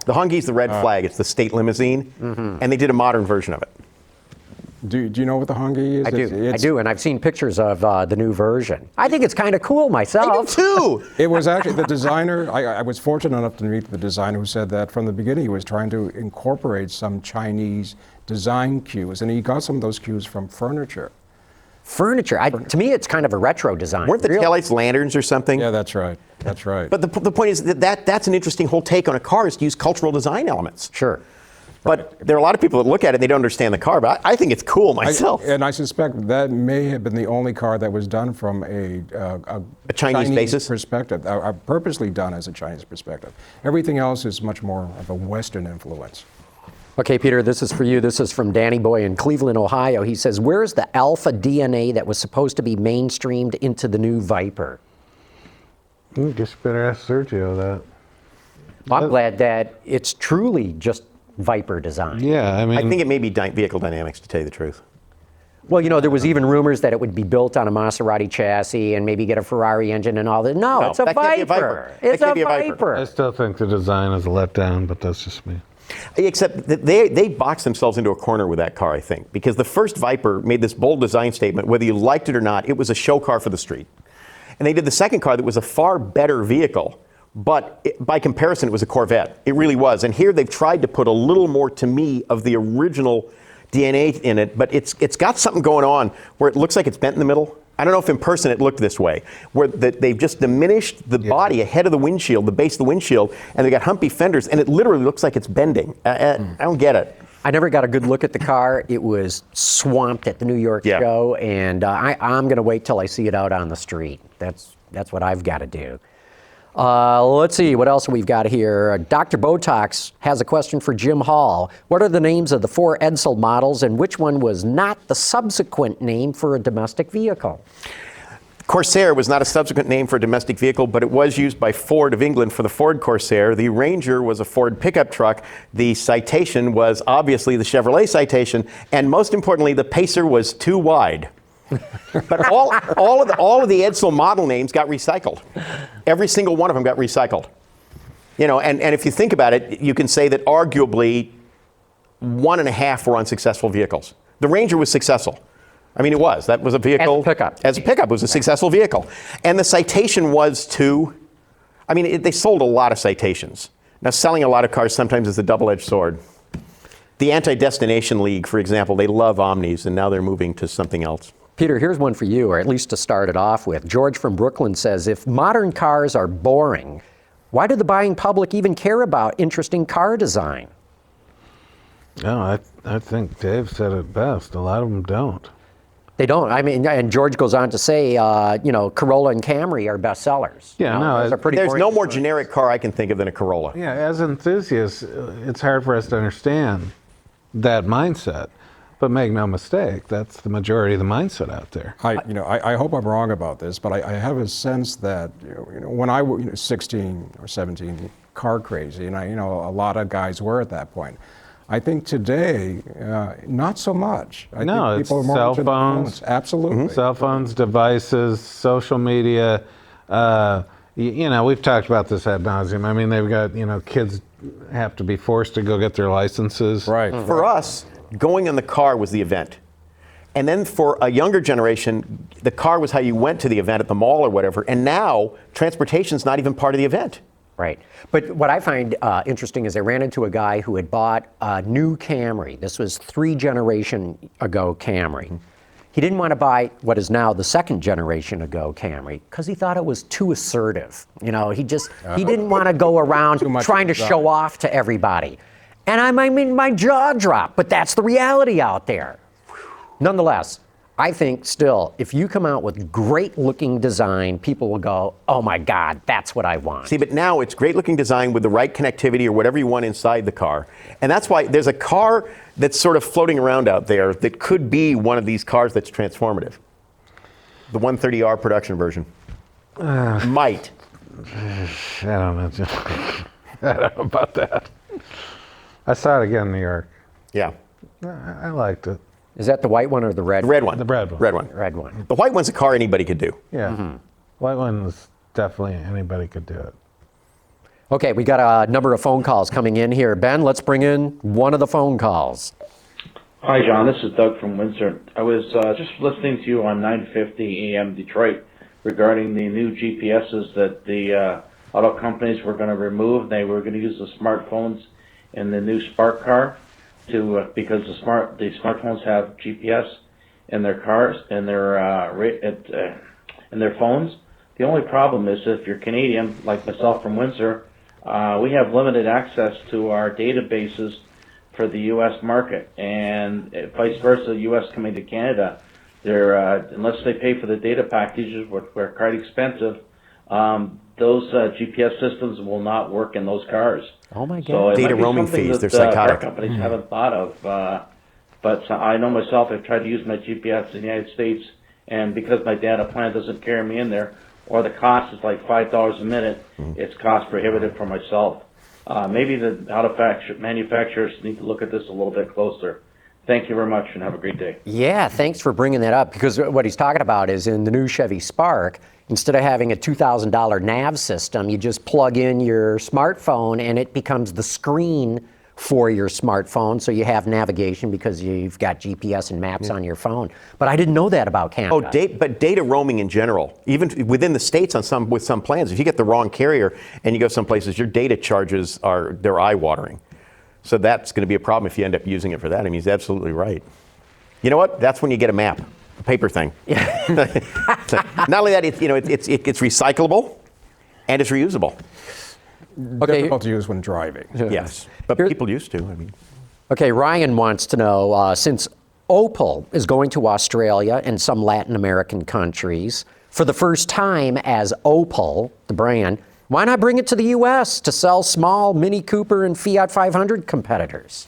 The Hongyi's the red flag. It's the state limousine, and they did a modern version of it. Do you know what the Hongyi is? I do, and I've seen pictures of the new version. I think it's kind of cool myself. I do too. It was actually the designer. I was fortunate enough to meet the designer who said that from the beginning he was trying to incorporate some Chinese design cues, and he got some of those cues from furniture. Furniture. To me, it's kind of a retro design. Weren't the taillights lanterns or something? Yeah, that's right. That's right. But the point is that's an interesting whole take on a car, is to use cultural design elements. Sure. But there are a lot of people that look at it and they don't understand the car. But I think it's cool myself. And I suspect that may have been the only car that was done from a Chinese basis? perspective, purposely done as a Chinese perspective. Everything else is much more of a Western influence. Okay, Peter, this is for you. This is from Danny Boy in Cleveland, Ohio. He says, where's the alpha DNA that was supposed to be mainstreamed into the new Viper? Guess you better ask Sergio that. Well, I'm glad that it's truly just Viper design. Yeah, I mean, I think it may be vehicle dynamics, to tell you the truth. Well, you know, there was even rumors that it would be built on a Maserati chassis and maybe get a Ferrari engine and all that. No, it's a that can't be a Viper. Viper. It's That a can't be a Viper. Viper. I still think the design is a letdown, but that's just me. Except that they boxed themselves into a corner with that car, I think, because the first Viper made this bold design statement, whether you liked it or not. It was a show car for the street. And they did the second car that was a far better vehicle, but by comparison, it was a Corvette. It really was. And here they've tried to put a little more, to me, of the original DNA in it, but it's got something going on where it looks like it's bent in the middle. I don't know if in person it looked this way, where they've just diminished the body ahead of the windshield, the base of the windshield, and they got humpy fenders, and it literally looks like it's bending. I don't get it. I never got a good look at the car. It was swamped at the New York show, and I'm going to wait till I see it out on the street. That's what I've got to do. Let's see what else we've got here. Dr. Botox has a question for Jim Hall. What are the names of the 4 Edsel models, and which one was not the subsequent name for a domestic vehicle? Corsair was not a subsequent name for a domestic vehicle, but it was used by Ford of England for the Ford Corsair. The Ranger was a Ford pickup truck. The Citation was obviously the Chevrolet Citation, and most importantly, the Pacer was too wide. But all of the Edsel model names got recycled. Every single one of them got recycled. You know, and if you think about it, you can say that arguably 1.5 were unsuccessful vehicles. The Ranger was successful. I mean, it was. That was a vehicle. As a pickup. As a pickup, it was a successful vehicle. And the Citation was too. I mean, they sold a lot of Citations. Now, selling a lot of cars sometimes is a double-edged sword. The Anti-Destination League, for example, they love Omnis, and now they're moving to something else. Peter, here's one for you, or at least to start it off with. George from Brooklyn says, if modern cars are boring, why do the buying public even care about interesting car design? No, I think Dave said it best. A lot of them don't. They don't. I mean, and George goes on to say, Corolla and Camry are bestsellers. Yeah, no, those are pretty There's no boring. more generic car I can think of than a Corolla. Yeah, as enthusiasts, it's hard for us to understand that mindset. But make no mistake, that's the majority of the mindset out there. I hope I'm wrong about this, but I have a sense that when I was 16 or 17, car crazy, and a lot of guys were at that point. I think today, not so much. I No, think it's people are more cell into the phones. Absolutely. Cell phones, devices, social media. We've talked about this ad nauseum. I mean, they've got, kids have to be forced to go get their licenses. Right. For us, going in the car was the event. And then for a younger generation, the car was how you went to the event at the mall or whatever. And now, transportation's not even part of the event. Right. But what I find interesting is I ran into a guy who had bought a new Camry. This was 3 generations ago Camry. He didn't want to buy what is now the 2nd generation ago Camry because he thought it was too assertive. He didn't want to go around trying to show off to everybody. And I mean, my jaw dropped, but that's the reality out there. Nonetheless, I think still, if you come out with great looking design, people will go, oh my God, that's what I want. See, but now it's great looking design with the right connectivity or whatever you want inside the car. And that's why there's a car that's sort of floating around out there that could be one of these cars that's transformative. The 130R production version. Might. I don't know. I don't know about that. I saw it again in New York. Yeah. I liked it. Is that the white one or the red The red one. The red one. Red one. Red one. The white one's a car anybody could do. Yeah. White one was definitely anybody could do it. Okay, we got a number of phone calls coming in here. Ben, let's bring in one of the phone calls. Hi, John. This is Doug from Windsor. I was just listening to you on 950 AM Detroit regarding the new GPSs that the auto companies were going to remove. They were going to use the smartphones in the new Spark car because the smartphones have GPS in their cars and in their phones. The only problem is if you're Canadian, like myself from Windsor, we have limited access to our databases for the U.S. market, and vice versa, U.S. coming to Canada, they're unless they pay for the data packages, which are quite expensive, those GPS systems will not work in those cars. Oh my God! So Data roaming fees, they're psychotic. Car companies haven't thought of, but I know myself. I've tried to use my GPS in the United States, and because my data plan doesn't carry me in there, or the cost is like $5 a minute, it's cost prohibitive for myself. Maybe the manufacturers need to look at this a little bit closer. Thank you very much, and have a great day. Yeah, thanks for bringing that up, because what he's talking about is in the new Chevy Spark, instead of having a $2,000 nav system, you just plug in your smartphone and it becomes the screen for your smartphone, so you have navigation because you've got GPS and maps on your phone. But I didn't know that about Canada. But data roaming in general, even within the states with some plans, if you get the wrong carrier and you go some places, your data charges they're eye-watering. So that's going to be a problem if you end up using it for that. I mean, he's absolutely right. You know what? That's when you get a map, a paper thing. Not only that, it's recyclable and it's reusable. Okay. Difficult to use when driving. Yes, but people used to. I mean, Okay, Ryan wants to know, since Opel is going to Australia and some Latin American countries for the first time as Opel, the brand, why not bring it to the U.S. to sell small Mini Cooper and Fiat 500 competitors?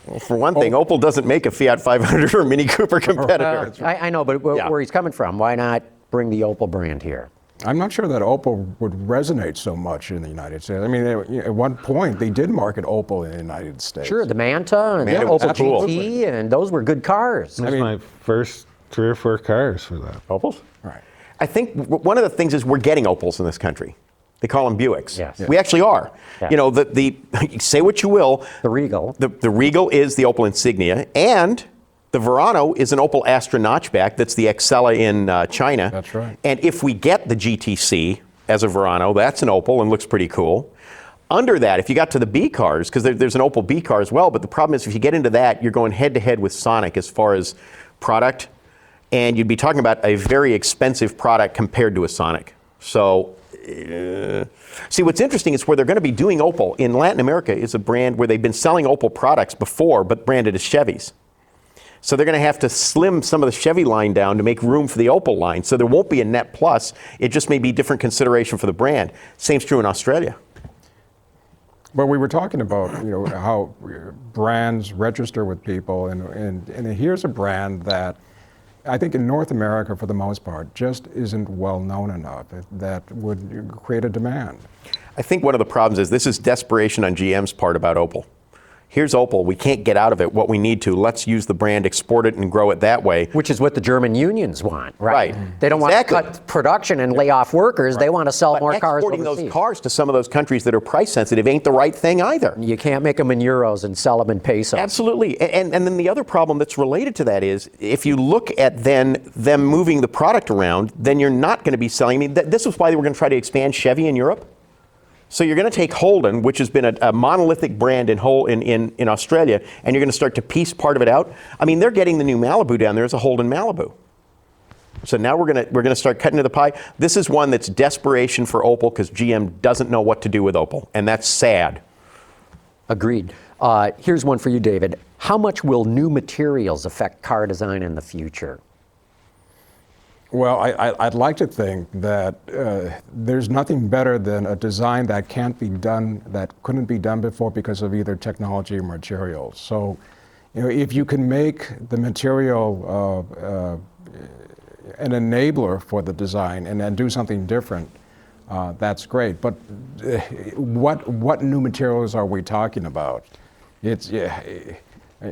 well, for one thing, Opel doesn't make a Fiat 500 or Mini Cooper competitor. I know, but where he's coming from, why not bring the Opel brand here? I'm not sure that Opel would resonate so much in the United States. I mean, at one point, they did market Opel in the United States. Sure, the Manta and the Manta was Opel cool. GT, and those were good cars. That's my first 3 or 4 cars for that. Opels? Right. I think one of the things is we're getting Opels in this country. They call them Buicks. Yes. We actually are. Yeah. You know, say what you will. The Regal. The Regal is the Opel Insignia, and the Verano is an Opel Astra notchback. That's the Excella in China. That's right. And if we get the GTC as a Verano, that's an Opel and looks pretty cool. Under that, if you got to the B cars, because there's an Opel B car as well, but the problem is if you get into that, you're going head-to-head with Sonic as far as product, and you'd be talking about a very expensive product compared to a Sonic. So, see, what's interesting is where they're going to be doing Opel in Latin America is a brand where they've been selling Opel products before, but branded as Chevys. So they're going to have to slim some of the Chevy line down to make room for the Opel line. So there won't be a net plus. It just may be different consideration for the brand. Same's true in Australia. But we were talking about, how brands register with people, and here's a brand that I think in North America, for the most part, just isn't well known enough that would create a demand. I think one of the problems is this is desperation on GM's part about Opel. Here's Opel. We can't get out of it what we need to. Let's use the brand, export it, and grow it that way. Which is what the German unions want, right? Right. They don't want to cut production and lay off workers. They want to sell more cars Exporting overseas. those cars to some of those countries that are price sensitive ain't the right thing either. You can't make them in euros and sell them in pesos. Absolutely. And then the other problem that's related to that is if you look at then them moving the product around, then you're not going to be selling. I mean, this is why they were going to try to expand Chevy in Europe. So you're going to take Holden, which has been a monolithic brand in Australia, and you're going to start to piece part of it out. I mean, they're getting the new Malibu down there as a Holden Malibu. So now we're going to start cutting to the pie. This is one that's desperation for Opel because GM doesn't know what to do with Opel, and that's sad. Agreed. Here's one for you, David. How much will new materials affect car design in the future? Well, I'd like to think that there's nothing better than a design that can't be done, that couldn't be done before because of either technology or materials. So, if you can make the material an enabler for the design and then do something different, that's great. But what new materials are we talking about?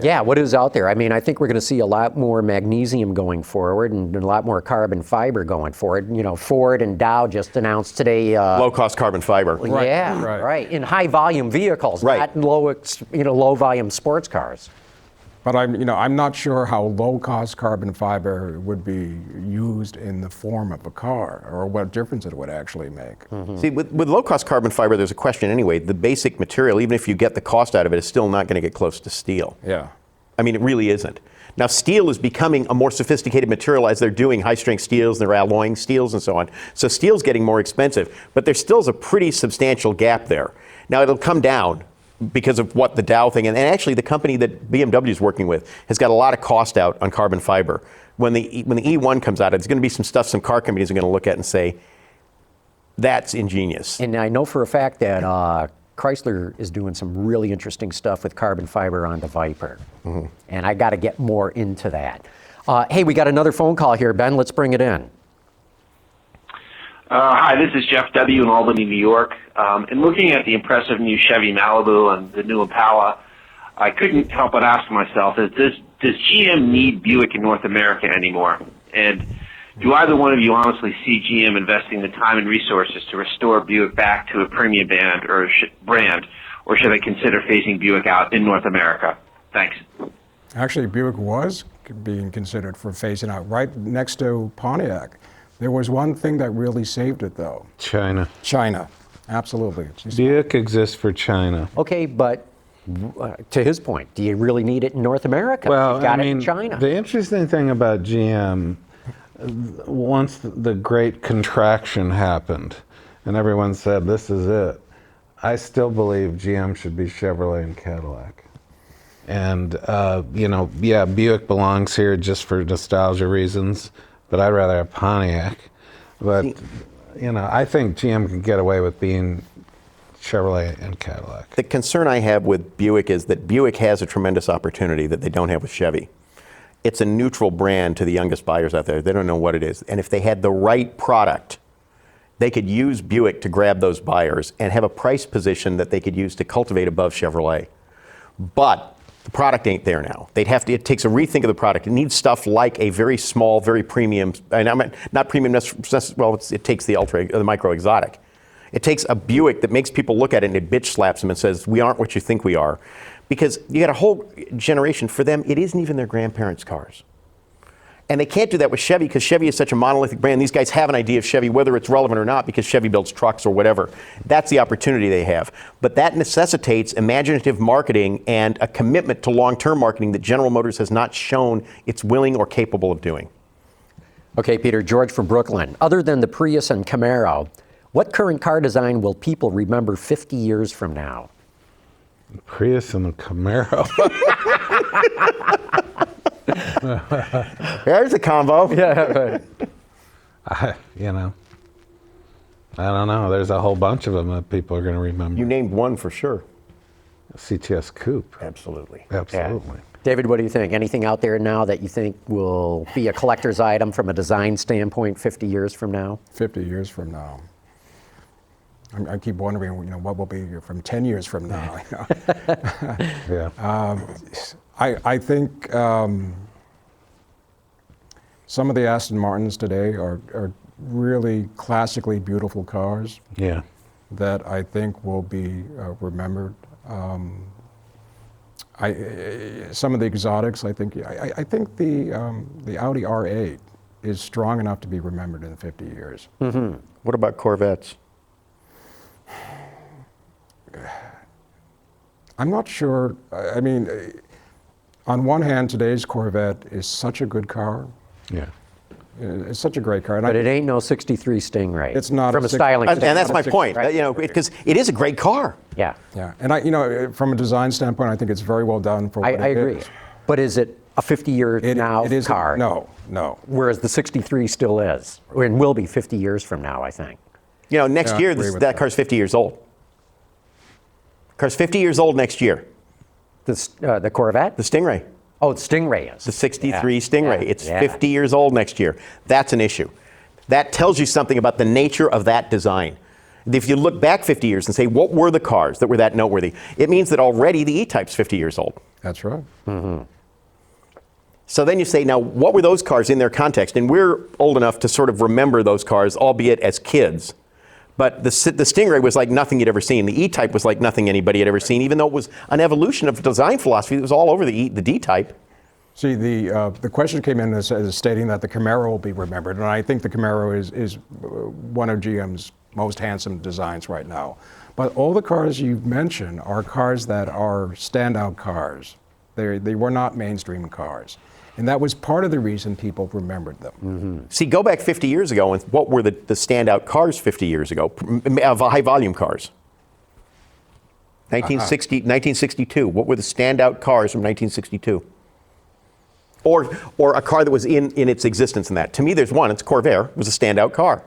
Yeah, what is out there? I mean, I think we're going to see a lot more magnesium going forward and a lot more carbon fiber going forward. Ford and Dow just announced today. Low-cost carbon fiber. Right. In high-volume vehicles, Right. not low-volume sports cars. But I'm not sure how low-cost carbon fiber would be used in the form of a car, or what difference it would actually make. Mm-hmm. See, with low-cost carbon fiber, there's a question anyway. The basic material, even if you get the cost out of it, is still not going to get close to steel. Yeah. I mean, it really isn't. Now, steel is becoming a more sophisticated material as they're doing high-strength steels, and they're alloying steels and so on. So steel's getting more expensive, but there still is a pretty substantial gap there. Now, it'll come down because of what the Dow thing, and actually the company that BMW is working with has got a lot of cost out on carbon fiber. When the E1 comes out, it's going to be some stuff some car companies are going to look at and say, that's ingenious. And I know for a fact that Chrysler is doing some really interesting stuff with carbon fiber on the Viper. Mm-hmm. And I got to get more into that. Hey, we got another phone call here, Ben. Let's bring it in. Hi, this is Jeff W. in Albany, New York. In looking at the impressive new Chevy Malibu and the new Impala, I couldn't help but ask myself, does GM need Buick in North America anymore? And do either one of you honestly see GM investing the time and resources to restore Buick back to a premium brand, or should they consider phasing Buick out in North America? Thanks. Actually, Buick was being considered for phasing out right next to Pontiac. There was one thing that really saved it, though. China. Absolutely. Buick exists for China. Okay, but to his point, do you really need it in North America? Well, You've got it in China. The interesting thing about GM, once the great contraction happened and everyone said, this is it, I still believe GM should be Chevrolet and Cadillac. And, Buick belongs here just for nostalgia reasons, but I'd rather have Pontiac. But, I think GM can get away with being Chevrolet and Cadillac. The concern I have with Buick is that Buick has a tremendous opportunity that they don't have with Chevy. It's a neutral brand to the youngest buyers out there. They don't know what it is. And if they had the right product, they could use Buick to grab those buyers and have a price position that they could use to cultivate above Chevrolet. But the product ain't there now. It takes a rethink of the product. It needs stuff like a very small, very premium, and I mean, not premium, well, it takes the micro exotic. It takes a Buick that makes people look at it and it bitch slaps them and says, we aren't what you think we are. Because you got a whole generation, for them, it isn't even their grandparents' cars. And they can't do that with Chevy because Chevy is such a monolithic brand. These guys have an idea of Chevy, whether it's relevant or not, because Chevy builds trucks or whatever. That's the opportunity they have. But that necessitates imaginative marketing and a commitment to long-term marketing that General Motors has not shown it's willing or capable of doing. Okay, Peter, George from Brooklyn. Other than the Prius and Camaro, what current car design will people remember 50 years from now? Prius and the Camaro. There's a combo. Yeah. You know, I don't know. There's a whole bunch of them that people are going to remember. You named one for sure. CTS Coupe. Absolutely. Absolutely. David, what do you think? Anything out there now that you think will be a collector's item from a design standpoint 50 years from now? 50 years from now. I keep wondering, what will be from 10 years from now. Yeah. I think some of the Aston Martins today are really classically beautiful cars Yeah. that I think will be remembered. Some of the exotics, I think the Audi R8 is strong enough to be remembered in 50 years. Mm-hmm. What about Corvettes? I'm not sure. I mean, on one hand, today's Corvette is such a good car. Yeah. It's such a great car. And But it ain't no 63 Stingray. It's not From a a six- styling And that's my standpoint. point, Right. because it is a great car. Yeah, Yeah, and from a design standpoint, I think it's very well done for what I it agree. is. But is it a 50-year now it is car? No. Whereas the 63 still is, and will be 50 years from now, I think. Next Yeah, I year, agree with that that. car's 50 years old. Car's 50 years old next year. The Corvette? The Stingray. Oh, the Stingray is. The 63 Yeah. Stingray. Yeah. It's Yeah. 50 years old next year. That's an issue. That tells you something about the nature of that design. If you look back 50 years and say, what were the cars that were that noteworthy? It means that already the E-Type's 50 years old. That's right. So then you say, now, what were those cars in their context? And we're old enough to sort of remember those cars, albeit as kids. But the Stingray was like nothing you'd ever seen. The E-Type was like nothing anybody had ever seen, even though it was an evolution of design philosophy that was all over the D-Type. See, the question came in as stating that the Camaro will be remembered, and I think the Camaro is one of GM's most handsome designs right now. But all the cars you've mentioned are cars that are standout cars. They were not mainstream cars. And that was part of the reason people remembered them. See, go back 50 years ago, and what were the standout cars 50 years ago? High volume cars. 1962. What were the standout cars from 1962? Or a car that was in its existence in that. To me, there's one. It's Corvair. It was a standout car.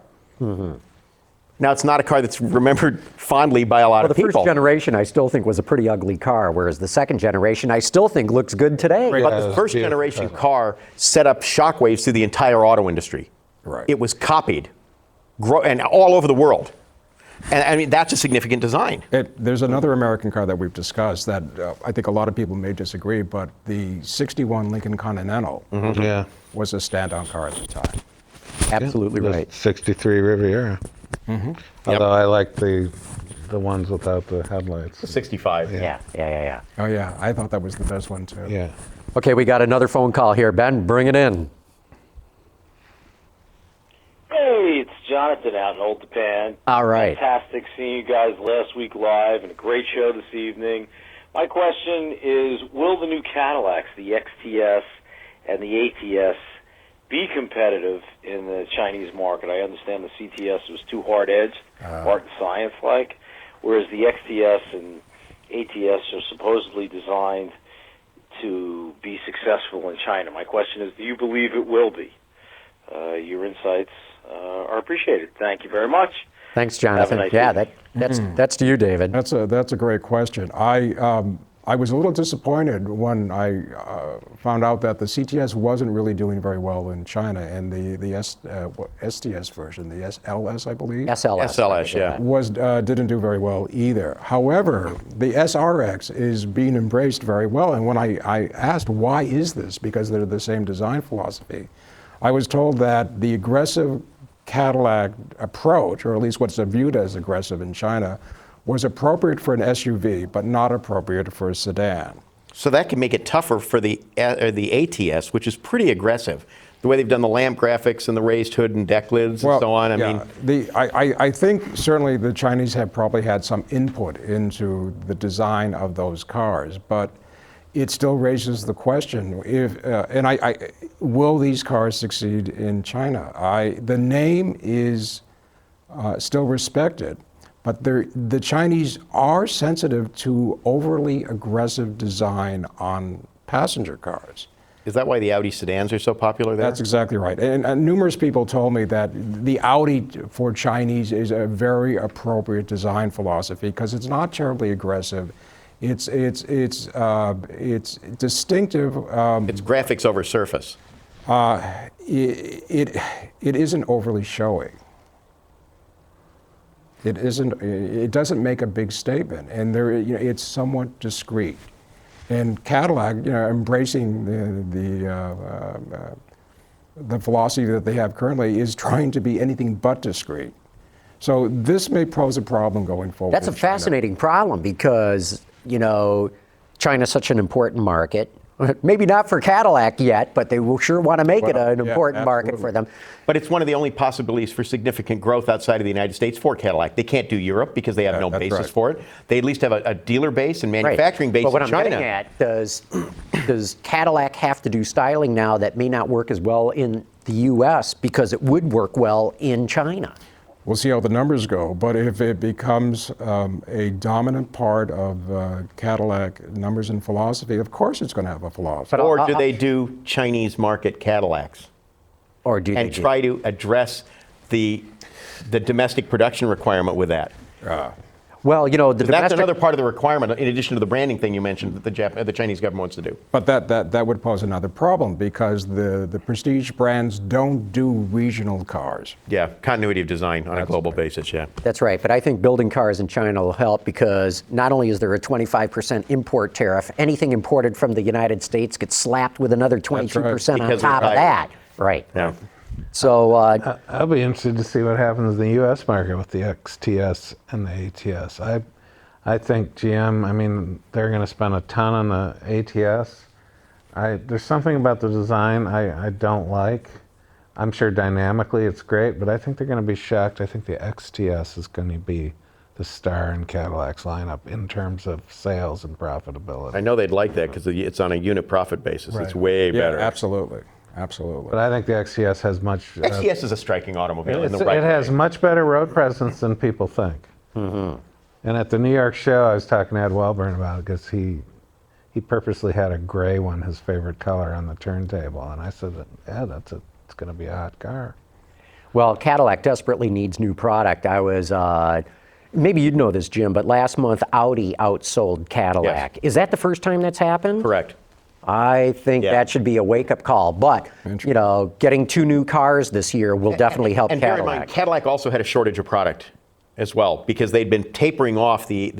Now, it's not a car that's remembered fondly by a lot Well, of the people. first generation I still think was a pretty ugly car, whereas the second generation I still think looks good today. Right. But Yeah, the it's first beautiful. generation car set up shockwaves through the entire auto industry. Right. It was copied, and all over the world. And I mean, that's a significant design. There's another American car that we've discussed that I think a lot of people may disagree, but the 61 Lincoln Continental Yeah. was a standout car at the time. Absolutely The right. 63 Riviera. Although I like the ones without the headlights. 65. Yeah. Oh yeah, I thought that was the best one too. Yeah. Okay, we got another phone call here. Ben, bring it in. Hey, it's Jonathan out in Old Japan. All right. Fantastic seeing you guys last week live and a great show this evening. My question is, will the new Cadillacs, the XTS and the ATS, be competitive in the Chinese market? I understand the CTS was too hard-edged, art and science-like, whereas the XTS and ATS are supposedly designed to be successful in China. My question is, do you believe it will be? Your insights are appreciated. Thank you very much. Thanks, Jonathan. Have a nice Yeah, evening. that's to you, David. That's a great question. I was a little disappointed when I found out that the CTS wasn't really doing very well in China, and the STS version, the SLS, I believe, SLS, yeah. didn't do very well either. However, the SRX is being embraced very well, and when I asked why is this, because they're the same design philosophy, I was told that the aggressive Cadillac approach, or at least what's viewed as aggressive in China, was appropriate for an SUV, but not appropriate for a sedan. So that can make it tougher for the ATS, which is pretty aggressive. The way they've done the lamp graphics and the raised hood and deck lids and so on. I think certainly the Chinese have probably had some input into the design of those cars, but it still raises the question: will these cars succeed in China? The name is still respected, but the Chinese are sensitive to overly aggressive design on passenger cars. Is that why the Audi sedans are so popular there? That's exactly right. And numerous people told me that the Audi for Chinese is a very appropriate design philosophy because it's not terribly aggressive. It's distinctive. It's graphics over surface. It isn't overly showy. It isn't. It doesn't make a big statement, and it's somewhat discreet. And Cadillac, embracing the philosophy that they have currently, is trying to be anything but discreet. So this may pose a problem going forward. That's a fascinating problem because, China's such an important market. Maybe not for Cadillac yet, but they will sure want to make it an important market for them. But it's one of the only possibilities for significant growth outside of the United States for Cadillac. They can't do Europe because they have no basis for it. They at least have a dealer base and manufacturing base in China. But what I'm getting at, does Cadillac have to do styling now that may not work as well in the U.S. because it would work well in China? We'll see how the numbers go, but if it becomes a dominant part of Cadillac numbers and philosophy, of course it's going to have a philosophy. Or do they do Chinese market Cadillacs? Or do and try to address the domestic production requirement with that? Well, that's another part of the requirement, in addition to the branding thing you mentioned that the Chinese government wants to do. But that would pose another problem because the prestige brands don't do regional cars. Yeah, continuity of design on a global basis, yeah. That's right, but I think building cars in China will help because not only is there a 25% import tariff, anything imported from the United States gets slapped with another 22% on top of that. Right. Yeah. So I'll be interested to see what happens in the U.S. market with the XTS and the ATS. I think GM, they're going to spend a ton on the ATS. There's something about the design I don't like. I'm sure dynamically it's great, but I think they're going to be shocked. I think the XTS is going to be the star in Cadillac's lineup in terms of sales and profitability. I know they'd like that because it's on a unit profit basis. Right. It's way better. Absolutely. Absolutely. But I think the XTS has much... XTS is a striking automobile in the right way. It has much better road presence than people think. Mm-hmm. And at the New York show, I was talking to Ed Welburn about it because he purposely had a gray one, his favorite color, on the turntable. And I said, yeah, it's going to be a hot car. Well, Cadillac desperately needs new product. I was... maybe you'd know this, Jim, but last month Audi outsold Cadillac. Yes. Is that the first time that's happened? Correct. I think that should be a wake-up call. But, getting 2 new cars this year will definitely help and Cadillac. Bear in mind, Cadillac also had a shortage of product as well because they'd been tapering off the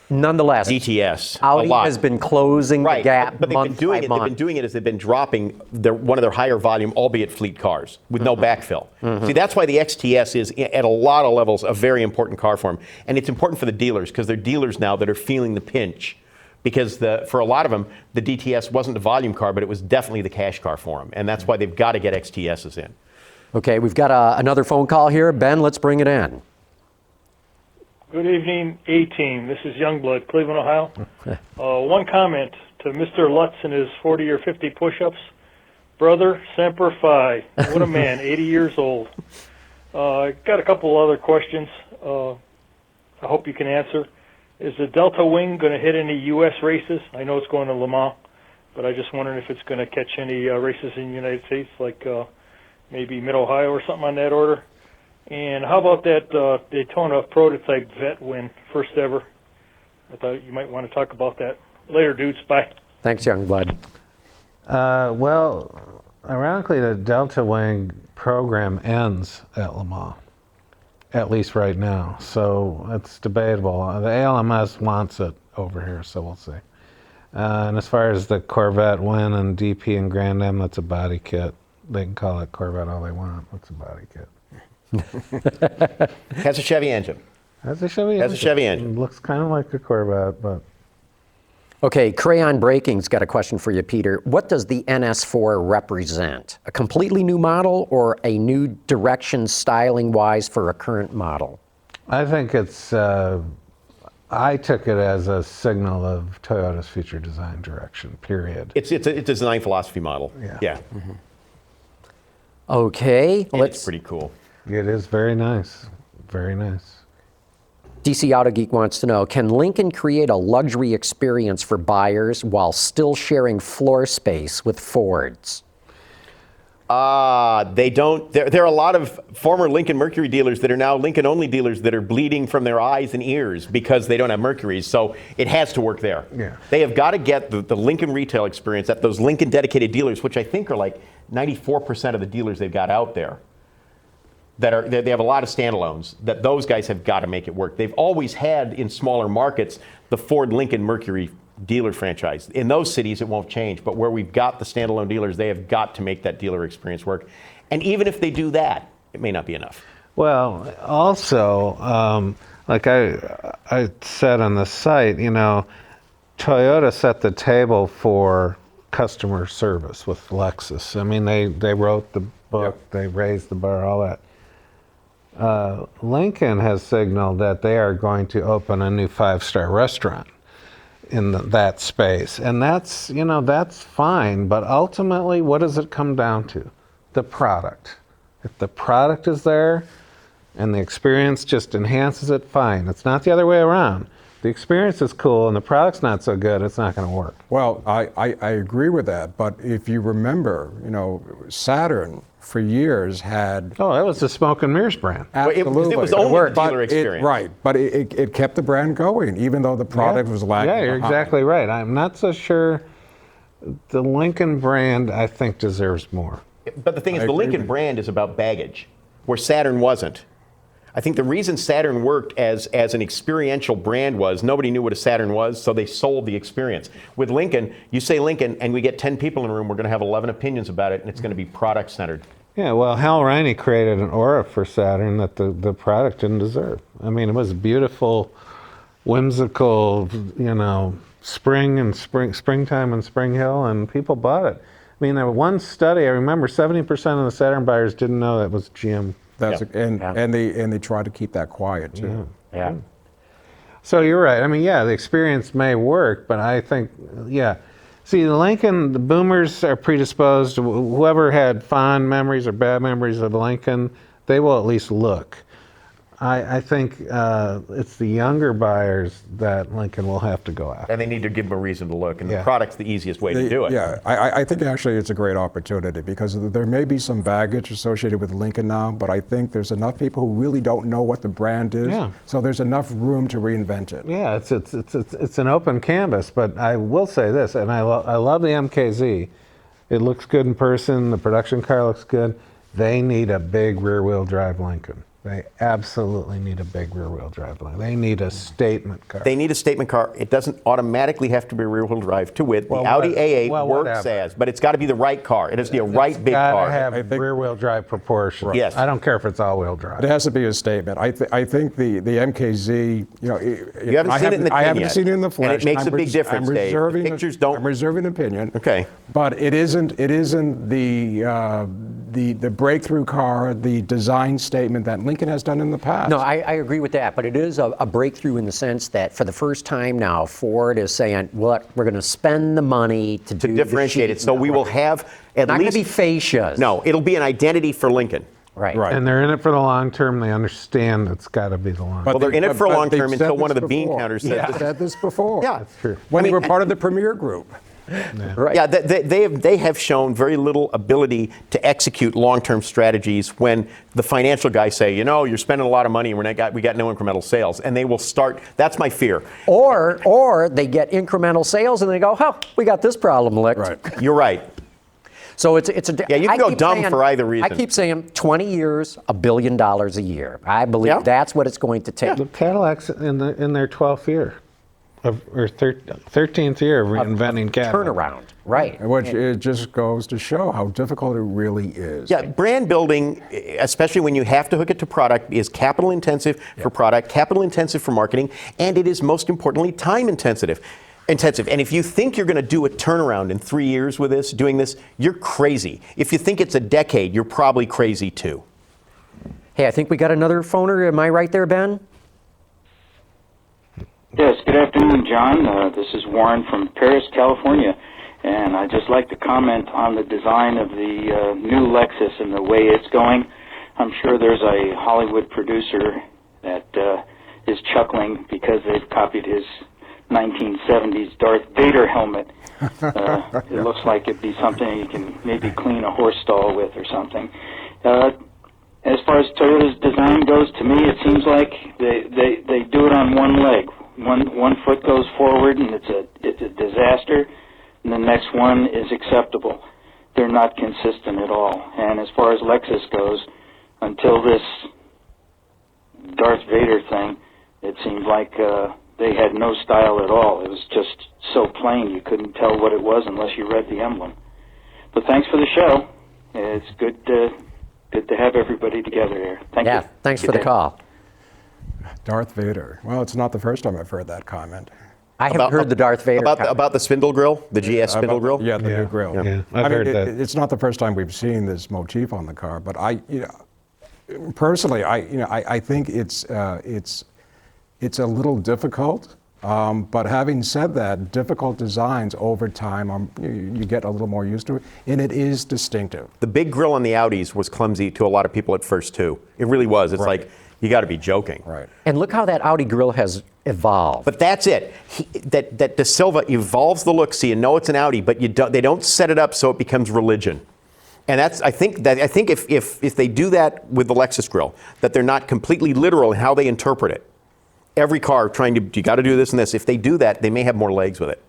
nonetheless, DTS. Audi has been closing the gap but month by month. They've been doing it as they've been dropping one of their higher volume, albeit fleet cars with no backfill. Mm-hmm. See, that's why the XTS is at a lot of levels a very important car for them. And it's important for the dealers because they're dealers now that are feeling the pinch. Because for a lot of them, the DTS wasn't a volume car, but it was definitely the cash car for them. And that's why they've got to get XTSs in. Okay, we've got another phone call here. Ben, let's bring it in. Good evening, A-Team. This is Youngblood, Cleveland, Ohio. One comment to Mr. Lutz and his 40 or 50 push-ups. Brother, Semper Fi. What a man, 80 years old. I got a couple other questions I hope you can answer. Is the DeltaWing going to hit any U.S. races? I know it's going to Le Mans, but I just wondering if it's going to catch any races in the United States, like maybe Mid-Ohio or something on that order. And how about that Daytona prototype vet win, first ever? I thought you might want to talk about that. Later, dudes. Bye. Thanks, Youngblood. Well, ironically, the DeltaWing program ends at Le Mans. At least right now, so it's debatable. The ALMS wants it over here, so we'll see. And as far as the Corvette win and DP and Grand Am, that's a body kit. They can call it Corvette all they want. It's a body kit. Has a Chevy engine. Has a Chevy engine. It looks kind of like a Corvette, but... Okay, Crayon Braking's got a question for you, Peter. What does the NS4 represent? A completely new model or a new direction styling-wise for a current model? I think it's, I took it as a signal of Toyota's future design direction, period. It's a design philosophy model. Yeah. Mm-hmm. Okay. It's pretty cool. It is very nice. Very nice. DC Auto Geek wants to know, can Lincoln create a luxury experience for buyers while still sharing floor space with Fords? They don't. There are a lot of former Lincoln Mercury dealers that are now Lincoln-only dealers that are bleeding from their eyes and ears because they don't have Mercuries. So it has to work there. Yeah. They have got to get the Lincoln retail experience at those Lincoln dedicated dealers, which I think are like 94% of the dealers they've got out there. They have a lot of standalones. That those guys have got to make it work. They've always had in smaller markets the Ford, Lincoln, Mercury dealer franchise. In those cities, it won't change. But where we've got the standalone dealers, they have got to make that dealer experience work. And even if they do that, it may not be enough. Well, also, like I said on the site, you know, Toyota set the table for customer service with Lexus. I mean, they wrote the book, they raised the bar, all that. Lincoln has signaled that they are going to open a new 5-star restaurant in that space. And that's, you know, that's fine. But ultimately, what does it come down to? The product. If the product is there and the experience just enhances it, fine. It's not the other way around. The experience is cool and the product's not so good, it's not going to work. Well, I agree with that, but if you remember, you know, Saturn for years had... Oh, that was the smoke and mirrors brand. Absolutely. It was only the dealer experience. Right, but it kept the brand going, even though the product was lacking Yeah, you're behind. exactly right. I'm not so sure the Lincoln brand, I think, deserves more. But the thing is, the Lincoln brand is about baggage, where Saturn wasn't. I think the reason Saturn worked as an experiential brand was nobody knew what a Saturn was, so they sold the experience. With Lincoln, you say Lincoln, and we get 10 people in a room, we're going to have 11 opinions about it, and it's going to be product-centered. Yeah, well, Hal Riney created an aura for Saturn that the product didn't deserve. I mean, it was beautiful, whimsical, you know, springtime in Spring Hill, and people bought it. I mean, there was one study, I remember 70% of the Saturn buyers didn't know that was GM. And they tried to keep that quiet too. Yeah. So you're right. I mean, yeah, the experience may work, but I think, yeah. See, the Lincoln, the boomers are predisposed. Whoever had fond memories or bad memories of Lincoln, they will at least look. I think it's the younger buyers that Lincoln will have to go after. And they need to give them a reason to look, and the product's the easiest way to do it. Yeah, I think actually it's a great opportunity because there may be some baggage associated with Lincoln now, but I think there's enough people who really don't know what the brand is, so there's enough room to reinvent it. Yeah, it's an open canvas, but I will say this, and I love the MKZ. It looks good in person, the production car looks good. They need a big rear-wheel drive Lincoln. They absolutely need a big rear-wheel drive Lincoln. They need a statement car. They need a statement car. It doesn't automatically have to be rear-wheel drive. To wit, the Audi A8 works as, but it's got to be the right car. It has to be a right big car. It's got to have rear-wheel drive proportions. Right. Yes. I don't care if it's all-wheel drive. It has to be a statement. I think the MKZ, you know, you haven't seen it in the I haven't seen it in the flesh. And it makes a big difference, Dave. The pictures don't. I'm reserving opinion. Okay. But it isn't the breakthrough car, the design statement that Lincoln has done in the past. No, I agree with that, but it is a breakthrough in the sense that for the first time now, Ford is saying, "What we're going to spend the money to differentiate it." So we will have at not least going to be fascias. No, it'll be an identity for Lincoln. Right. And they're in it for the long term. They understand it's got to be the long term. Well, they're in it for long term until one of the bean counters says They've said this before. Yeah, that's true. When they were part of the Premier Group. Right. Yeah, they have shown very little ability to execute long-term strategies when the financial guys say, you know, you're spending a lot of money and we got no incremental sales, and they will start. That's my fear. Or they get incremental sales and they go, "Oh, we got this problem licked." Right. You're right. So it's yeah. You can go dumb for either reason. I keep saying 20 years, $1 billion a year. I believe that's what it's going to take. The Cadillac's in their 12th year. Or 13th year of reinventing Cadillac. Turnaround, right. Which it just goes to show how difficult it really is. Yeah, brand building, especially when you have to hook it to product, is capital intensive for product, capital intensive for marketing, and it is most importantly time intensive. And if you think you're going to do a turnaround in 3 years with this, doing this, you're crazy. If you think it's a decade, you're probably crazy too. Hey, I think we got another phoner. Am I right there, Ben? Yes, good afternoon, John. This is Warren from Paris, California, and I'd just like to comment on the design of the new Lexus and the way it's going. I'm sure there's a Hollywood producer that is chuckling because they've copied his 1970s Darth Vader helmet. It looks like it'd be something you can maybe clean a horse stall with or something. As far as Toyota's design goes, to me it seems like they do it on one leg. One foot goes forward and it's a disaster, and the next one is acceptable. They're not consistent at all. And as far as Lexus goes, until this Darth Vader thing, it seemed like they had no style at all. It was just so plain you couldn't tell what it was unless you read the emblem. But thanks for the show. It's good to have everybody together here. Thank you. Yeah, thanks for the call. Darth Vader. Well, it's not the first time I've heard that comment. I haven't heard the Darth Vader about the spindle grill, the GS spindle grill. Yeah, the new grill. Yeah, I've heard that. It's not the first time we've seen this motif on the car, but personally, I think it's a little difficult. But having said that, difficult designs over time, you get a little more used to it, and it is distinctive. The big grill on the Audis was clumsy to a lot of people at first too. It really was. It's like, you got to be joking. Right. And look how that Audi grill has evolved. But that's it. That De Silva evolves the look so you know it's an Audi, but they don't set it up so it becomes religion. And I think if they do that with the Lexus grill, that they're not completely literal in how they interpret it. Every car you got to do this and this. If they do that, they may have more legs with it.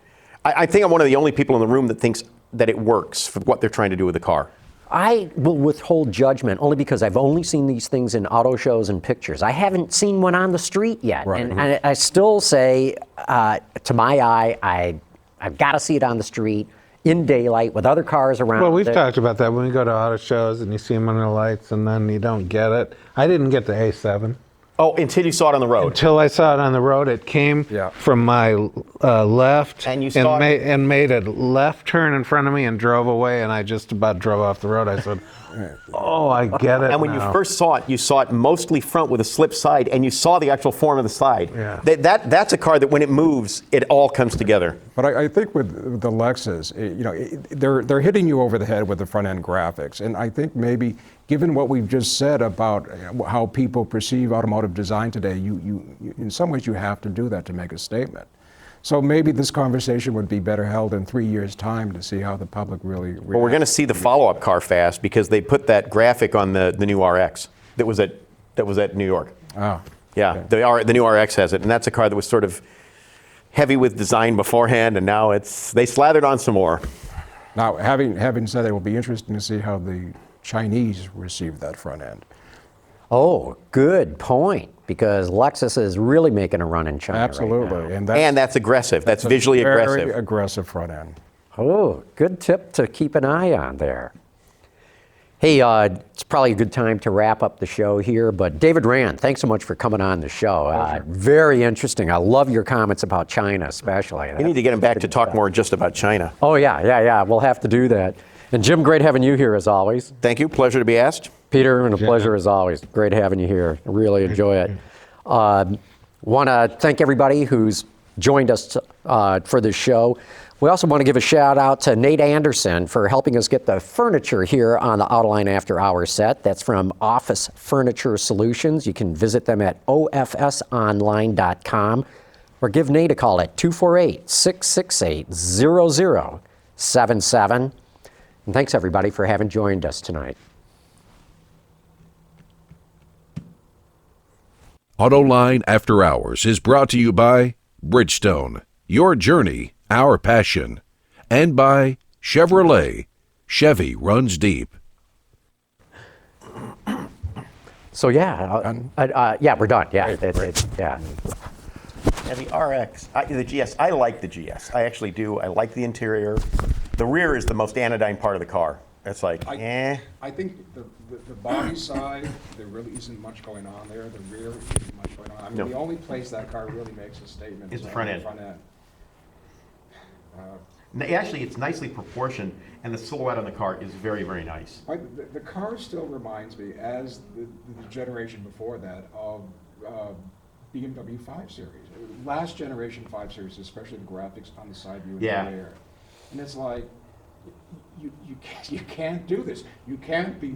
I think I'm one of the only people in the room that thinks that it works for what they're trying to do with the car. I will withhold judgment only because I've only seen these things in auto shows and pictures. I haven't seen one on the street yet. Right. And I still say, to my eye, I've got to see it on the street, in daylight, with other cars around. Well, we've talked about that when we go to auto shows and you see them under the lights and then you don't get it. I didn't get the A7. Oh, until you saw it on the road. Until I saw it on the road, it came from my left and you saw and made a left turn in front of me and drove away, and I just about drove off the road. I said, oh, I get it. And when you first saw it, you saw it mostly front with a slip side, and you saw the actual form of the side. Yeah. That's a car that when it moves, it all comes together. But I think with the Lexus, they're hitting you over the head with the front end graphics, and I think maybe given what we've just said about how people perceive automotive design today, you in some ways you have to do that to make a statement. So maybe this conversation would be better held in 3 years' time to see how the public really reacts. Well, we're going to see the follow-up car fast because they put that graphic on the new RX that was at New York. Oh. Yeah, the new RX has it, and that's a car that was sort of heavy with design beforehand, and now they slathered on some more. Now, having said that, it will be interesting to see how the Chinese receive that front end. Oh, good point. Because Lexus is really making a run in China. Absolutely. Right now. And that's aggressive. That's visually aggressive. Very aggressive front end. Oh, good tip to keep an eye on there. Hey, it's probably a good time to wrap up the show here, but David Rand, thanks so much for coming on the show. Very interesting. I love your comments about China, especially. We need to get him back to talk more just about China. Oh, yeah. We'll have to do that. And Jim, great having you here as always. Thank you. Pleasure to be asked. Peter, and a pleasure as always. Great having you here. I really enjoy it. Want to thank everybody who's joined us for this show. We also want to give a shout out to Nate Anderson for helping us get the furniture here on the Autoline After Hours set. That's from Office Furniture Solutions. You can visit them at ofsonline.com or give Nate a call at 248-668-0077. And thanks everybody for having joined us tonight. Autoline After Hours is brought to you by Bridgestone, your journey, our passion, and by Chevrolet, Chevy runs deep. So yeah, we're done. Yeah, yeah. And the RX, the GS, I like the GS. I actually do. I like the interior. The rear is the most anodyne part of the car. It's like, I think the body side, there really isn't much going on there. The rear isn't much going on. I mean, the only place that car really makes a statement is the front end. Actually, it's nicely proportioned, and the silhouette on the car is very, very nice. The car still reminds me, as the generation before that, of BMW 5 Series. Last generation 5 Series, especially the graphics on the side view and the rear. And it's like, you can't do this. You can't be